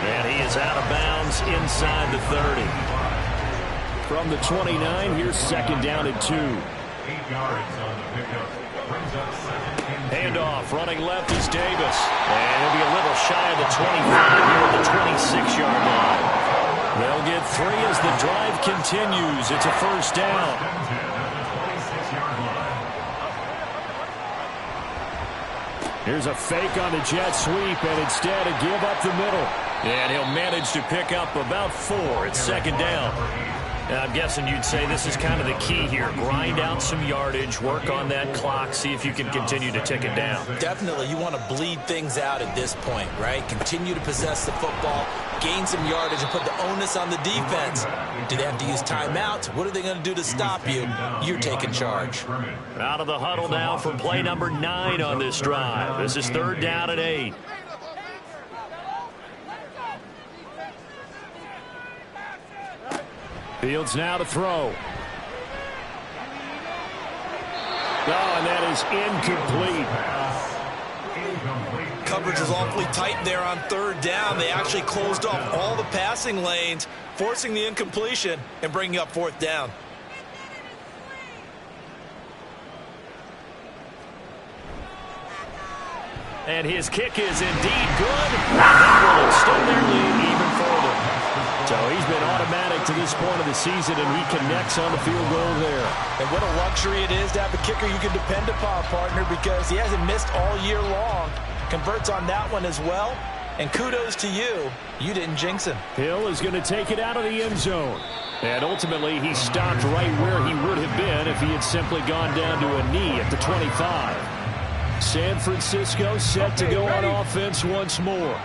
S1: And he is out of bounds inside the 30. From the 29, here's second down and 2.
S4: 8 yards on the pickup. Brings up second and 2.
S1: Handoff, running left is Davis. And he'll be a little shy of the 25 here at the 26-yard line. They'll get 3 as the drive continues. It's a first down. Here's a fake on the jet sweep, and instead a give up the middle. And he'll manage to pick up about 4. It's second down. Now, I'm guessing you'd say this is kind of the key here. Grind out some yardage, work on that clock, see if you can continue to tick it down.
S6: Definitely, you want to bleed things out at this point, right? Continue to possess the football, gain some yardage, and put the onus on the defense. Do they have to use timeouts? What are they going to do to stop you? You're taking charge.
S1: Out of the huddle now for play number 9 on this drive. This is third down and 8. Fields now to throw. Oh, and that is incomplete.
S6: Coverage is awfully tight there on third down. They actually closed off all the passing lanes, forcing the incompletion and bringing up fourth down.
S1: And his kick is indeed good. That will extend their lead even further. So he's been automatic to this point of the season, and he connects on the field goal there.
S6: And what a luxury it is to have a kicker you can depend upon, partner, because he hasn't missed all year long. Converts on that one as well. And kudos to you. You didn't jinx him.
S1: Hill is going to take it out of the end zone. And ultimately, he stopped right where he would have been if he had simply gone down to a knee at the 25. San Francisco set to go on offense once more.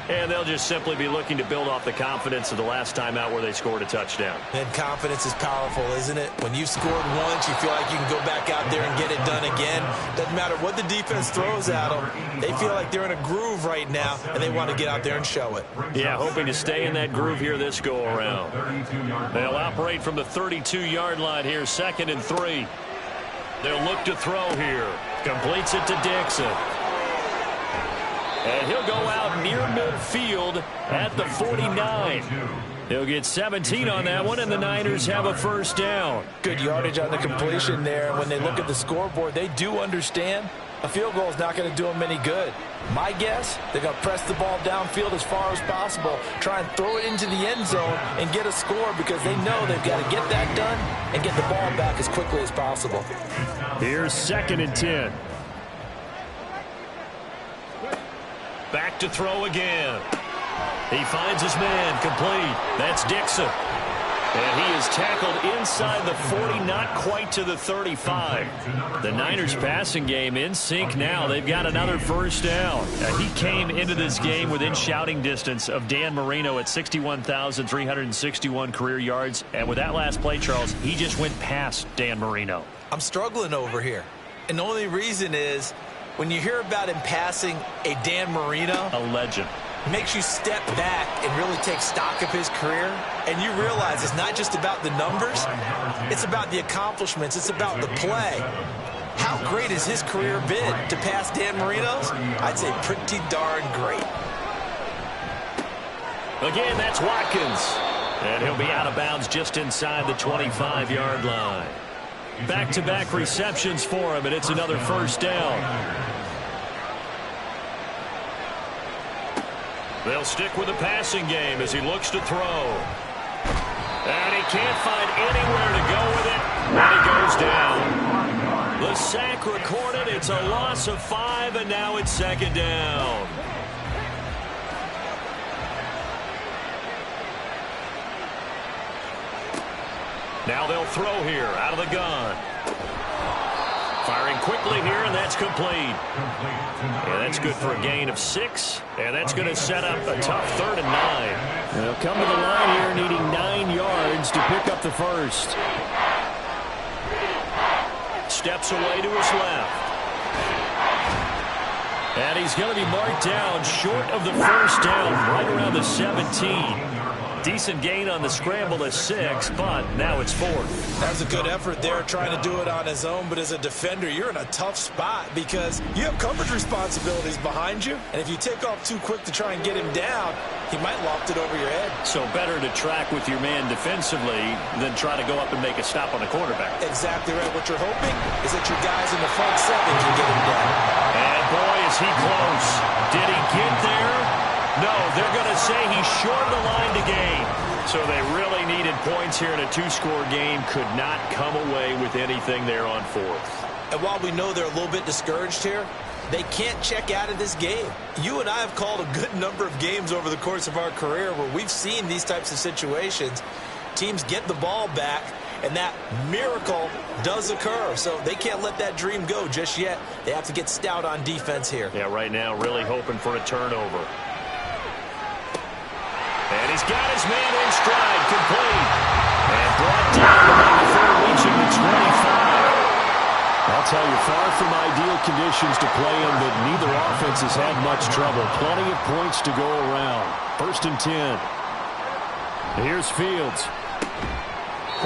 S1: And they'll just simply be looking to build off the confidence of the last time out where they scored a touchdown.
S6: And confidence is powerful, isn't it? When you've scored once, you feel like you can go back out there and get it done again. Doesn't matter what the defense throws at them. They feel like they're in a groove right now, and they want to get out there and show it.
S1: Yeah, hoping to stay in that groove here this go-around. They'll operate from the 32-yard line here, second and 3. They'll look to throw here. Completes it to Dixon. And he'll go out near midfield at the 49. He'll get 17 on that one, and the Niners have a first down.
S6: Good yardage on the completion there. When they look at the scoreboard, they do understand a field goal is not going to do them any good. My guess, they're going to press the ball downfield as far as possible, try and throw it into the end zone and get a score because they know they've got to get that done and get the ball back as quickly as possible.
S1: Here's second and 10. Back to throw again. He finds his man, complete. That's Dixon. And he is tackled inside the 40, not quite to the 35. The Niners passing game in sync now. They've got another first down. He came into this game within shouting distance of Dan Marino at 61,361 career yards. And with that last play, Charles, he just went past Dan Marino.
S6: I'm struggling over here. And the only reason is when you hear about him passing a Dan Marino,
S1: a legend,
S6: makes you step back and really take stock of his career, and you realize it's not just about the numbers, it's about the accomplishments, it's about the play. How great has his career been to pass Dan Marino's? I'd say pretty darn great.
S1: Again, that's Watkins. And he'll be out of bounds just inside the 25-yard line. Back-to-back receptions for him, and it's another first down. They'll stick with the passing game as he looks to throw. And he can't find anywhere to go with it, and he goes down. The sack recorded. It's a loss of 5, and now it's second down. Now they'll throw here out of the gun. Firing quickly here, and that's complete. And that's good for a gain of 6, and that's going to set up a tough 3rd and 9. They'll come to the line here needing 9 yards to pick up the first. Steps away to his left. And he's going to be marked down short of the first down, right around the 17. Decent gain on the scramble to 6, but now it's 4th.
S6: That was a good effort there trying to do it on his own, but as a defender, you're in a tough spot because you have coverage responsibilities behind you, and if you take off too quick to try and get him down, he might loft it over your head.
S1: So better to track with your man defensively than try to go up and make a stop on the quarterback.
S6: Exactly right. What you're hoping is that your guys in the front 7 can get him down.
S1: And boy, is he close. Did he get there? No, they're going to say he's short of the line to gain. So they really needed points here in a 2-score game. Could not come away with anything there on 4th.
S6: And while we know they're a little bit discouraged here, they can't check out of this game. You and I have called a good number of games over the course of our career where we've seen these types of situations. Teams get the ball back, and that miracle does occur. So they can't let that dream go just yet. They have to get stout on defense here.
S1: Yeah, right now really hoping for a turnover. And he's got his man in stride, complete. And brought down before reaching the 25. I'll tell you, far from ideal conditions to play in, but neither offense has had much trouble. Plenty of points to go around. 1st and 10. Here's Fields.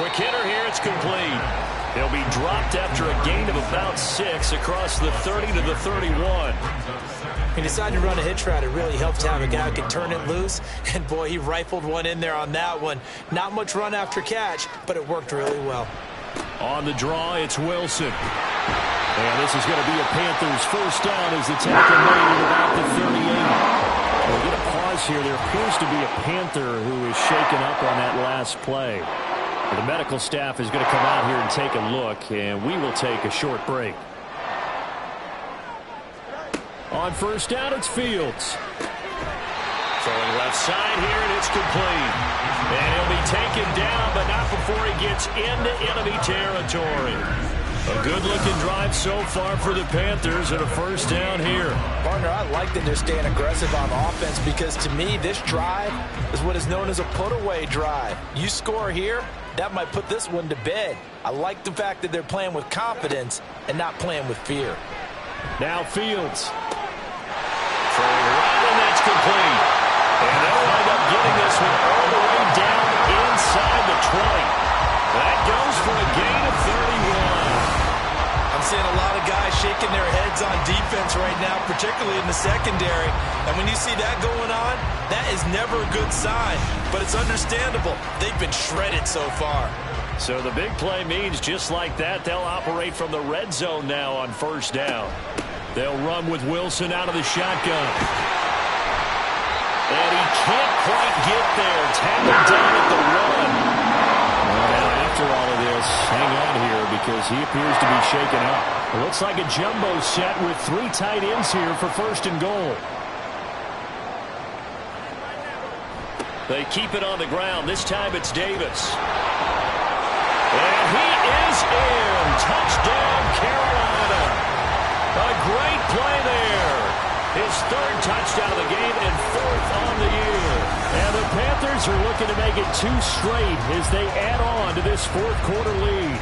S1: Quick hitter here, it's complete. He'll be dropped after a gain of about 6 across the 30 to the 31.
S6: He decided to run a hitch route. It really helped to have a guy who can turn it loose. And, boy, he rifled one in there on that one. Not much run after catch, but it worked really well.
S1: On the draw, it's Wilson. And this is going to be a Panthers first down as the tackle made at about the 38. We'll get a pause here. There appears to be a Panther who is shaken up on that last play. The medical staff is going to come out here and take a look, and we will take a short break. On first down, it's Fields. Throwing left side here, and it's complete. And he'll be taken down, but not before he gets into enemy territory. A good-looking drive so far for the Panthers and a first down here.
S6: Partner, I like that they're staying aggressive on offense because, to me, this drive is what is known as a put-away drive. You score here, that might put this one to bed. I like the fact that they're playing with confidence and not playing with fear.
S1: Now Fields. Throwing right, and that's complete. And they'll wind up getting this one all the way down inside the 20. That goes for a gain of 31.
S6: I'm seeing a lot of guys shaking their heads on defense right now, particularly in the secondary. And when you see that going on, that is never a good sign. But it's understandable. They've been shredded so far.
S1: So the big play means just like that, they'll operate from the red zone now on first down. They'll run with Wilson out of the shotgun. And he can't quite get there. Tackled down at the run. Well, now after all of this, hang on here because he appears to be shaken up. It looks like a jumbo set with 3 tight ends here for 1st and goal. They keep it on the ground. This time it's Davis. And he is in. Touchdown, Carolina. A great play there. His 3rd touchdown of the game and 4th on the year. And the Panthers are looking to make it 2 straight as they add on to this 4th quarter lead.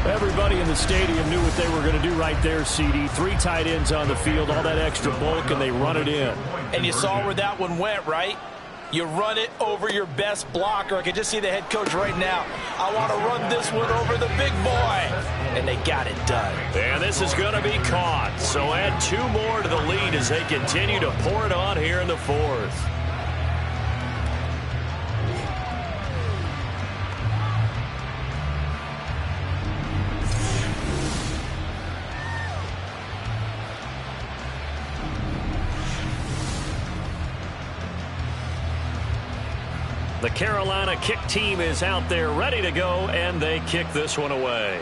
S1: Everybody in the stadium knew what they were going to do right there, CD. 3 tight ends on the field, all that extra bulk, and they run it in.
S6: And you saw where that one went, right? You run it over your best blocker. I can just see the head coach right now. I want to run this one over the big boy. And they got it done.
S1: And this is going to be caught. So add 2 more to the lead as they continue to pour it on here in the 4th. The Carolina kick team is out there ready to go, and they kick this one away.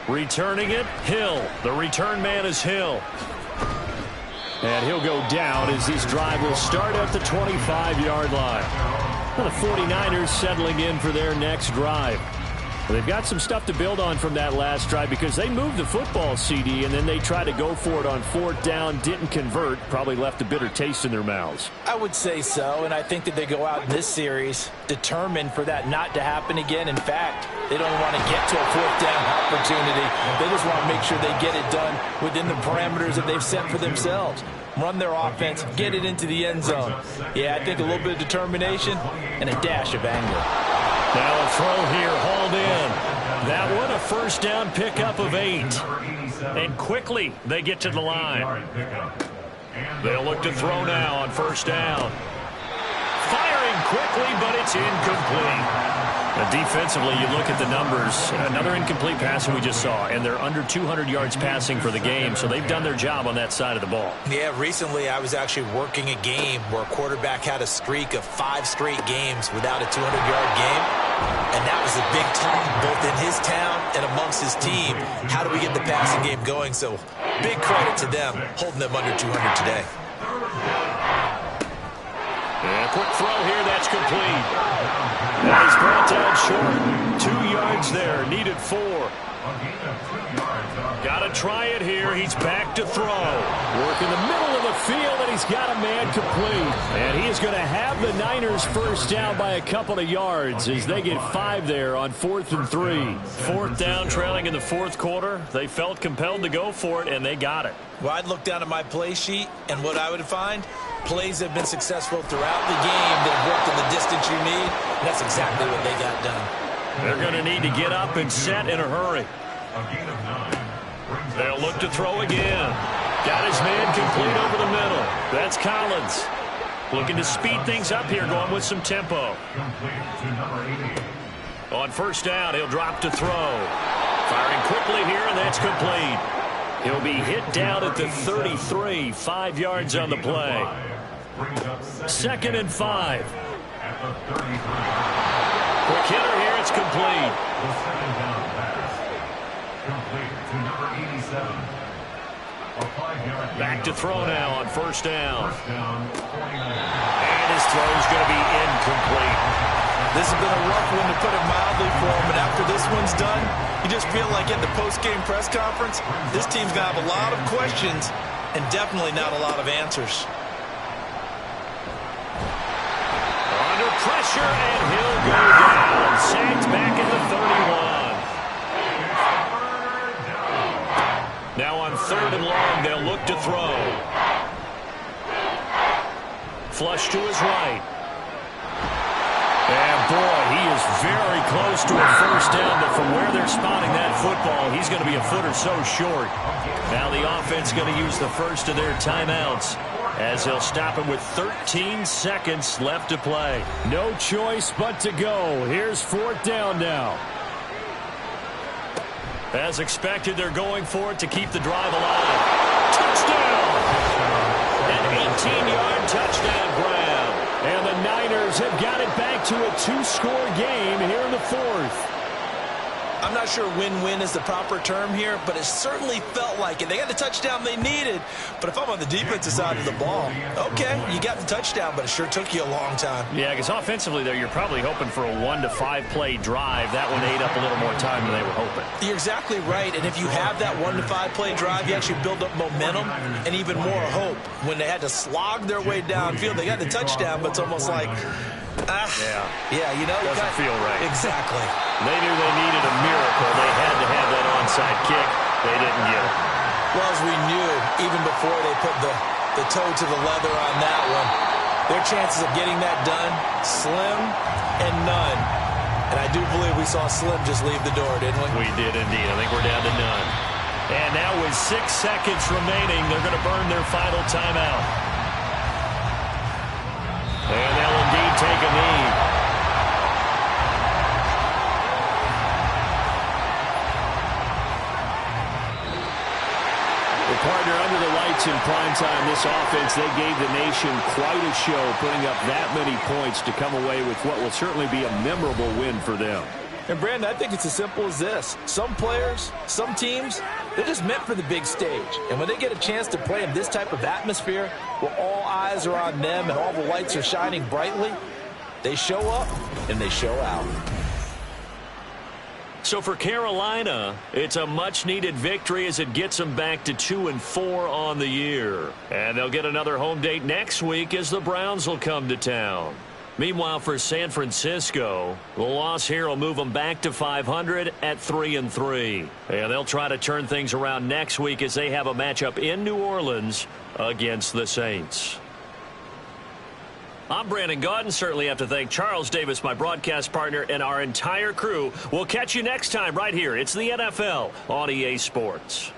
S1: Returning it, Hill. The return man is Hill. And he'll go down as this drive will start at the 25-yard line. The 49ers settling in for their next drive. Well, they've got some stuff to build on from that last drive because they moved the football, CD, and then they tried to go for it on 4th down, didn't convert, probably left a bitter taste in their mouths.
S6: I would say so, and I think that they go out in this series determined for that not to happen again. In fact, they don't want to get to a 4th down opportunity. They just want to make sure they get it done within the parameters that they've set for themselves. Run their offense, get it into the end zone. Yeah, I think a little bit of determination and a dash of anger.
S1: Now a throw here, hauled in. That one a 1st down pickup of 8. And quickly they get to the line. They'll look to throw now on 1st down. Firing quickly, but it's incomplete. Now defensively, you look at the numbers. Another incomplete pass that we just saw, and they're under 200 yards passing for the game, so they've done their job on that side of the ball.
S7: Yeah, recently I was actually working a game where a quarterback had a streak of 5 straight games without a 200-yard game, and that was a big talk both in his town and amongst his team. How do we get the passing game going? So big credit to them holding them under 200 today.
S1: And a quick throw here, that's complete. And he's brought down short. 2 yards there, needed 4. Got to try it here. He's back to throw. Work in the middle of the field, and he's got a man complete. And he is going to have the Niners 1st down by a couple of yards as they get 5 there on 4th and 3. 4th down, trailing in the 4th quarter. They felt compelled to go for it, and they got it.
S7: Well, I'd look down at my play sheet, and what I would find, plays have been successful throughout the game that have worked in the distance you need, and that's exactly what they got done.
S1: They're going to need to get up and set in a hurry. They'll look to throw again. Got his man complete over the middle. That's Collins. Looking to speed things up here, going with some tempo. On 1st down, he'll drop to throw. Firing quickly here, and that's complete. He'll be hit down at the 33, 5 yards on the play. 2nd and 5. Quick hitter here, it's complete. Back to throw now on 1st down. And his throw's going to be incomplete.
S6: This has been a rough one, to put it mildly, for him, but after this one's done, you just feel like at the post-game press conference, this team's going to have a lot of questions and definitely not a lot of answers.
S1: Under pressure, and he'll go down. Sacked back at the 31. Now on 3rd and long, they'll look to throw. Flush to his right. And boy, he is very close to a 1st down, but from where they're spotting that football, he's going to be a foot or so short. Now the offense going to use the first of their timeouts as they'll stop him with 13 seconds left to play. No choice but to go. Here's 4th down now. As expected, they're going for it to keep the drive alive. Touchdown! An 18-yard touchdown grab. And the Niners have got it back to a 2-score game here in the 4th.
S6: I'm not sure win-win is the proper term here, but it certainly felt like it. They got the touchdown they needed, but if I'm on the defensive side of the ball, okay, you got the touchdown, but it sure took you a long time.
S1: Yeah, because offensively there, you're probably hoping for a 1 to 5 play drive. That one ate up a little more time than they were hoping.
S6: You're exactly right, and if you have that 1 to 5 play drive, you actually build up momentum and even more hope. When they had to slog their way downfield, they got the touchdown, but it's almost like, yeah, you know,
S1: doesn't feel right.
S6: Exactly.
S1: They knew they needed a miracle. They had to have that onside kick. They didn't get it.
S6: Well, as we knew, even before they put the toe to the leather on that one, their chances of getting that done, slim and none. And I do believe we saw Slim just leave the door, didn't we?
S1: We did indeed. I think we're down to none. And now with 6 seconds remaining, they're going to burn their final timeout. And they'll indeed take a knee. Partner, under the lights in primetime, this offense, they gave the nation quite a show, putting up that many points to come away with what will certainly be a memorable win for them.
S6: And, Brandon, I think it's as simple as this. Some players, some teams, they're just meant for the big stage. And when they get a chance to play in this type of atmosphere, where all eyes are on them and all the lights are shining brightly, they show up and they show out.
S1: So for Carolina, it's a much-needed victory as it gets them back to 2-4 on the year. And they'll get another home date next week as the Browns will come to town. Meanwhile, for San Francisco, the loss here will move them back to 500 at 3-3. And they'll try to turn things around next week as they have a matchup in New Orleans against the Saints. I'm Brandon Gaudin. Certainly have to thank Charles Davis, my broadcast partner, and our entire crew. We'll catch you next time right here. It's the NFL on EA Sports.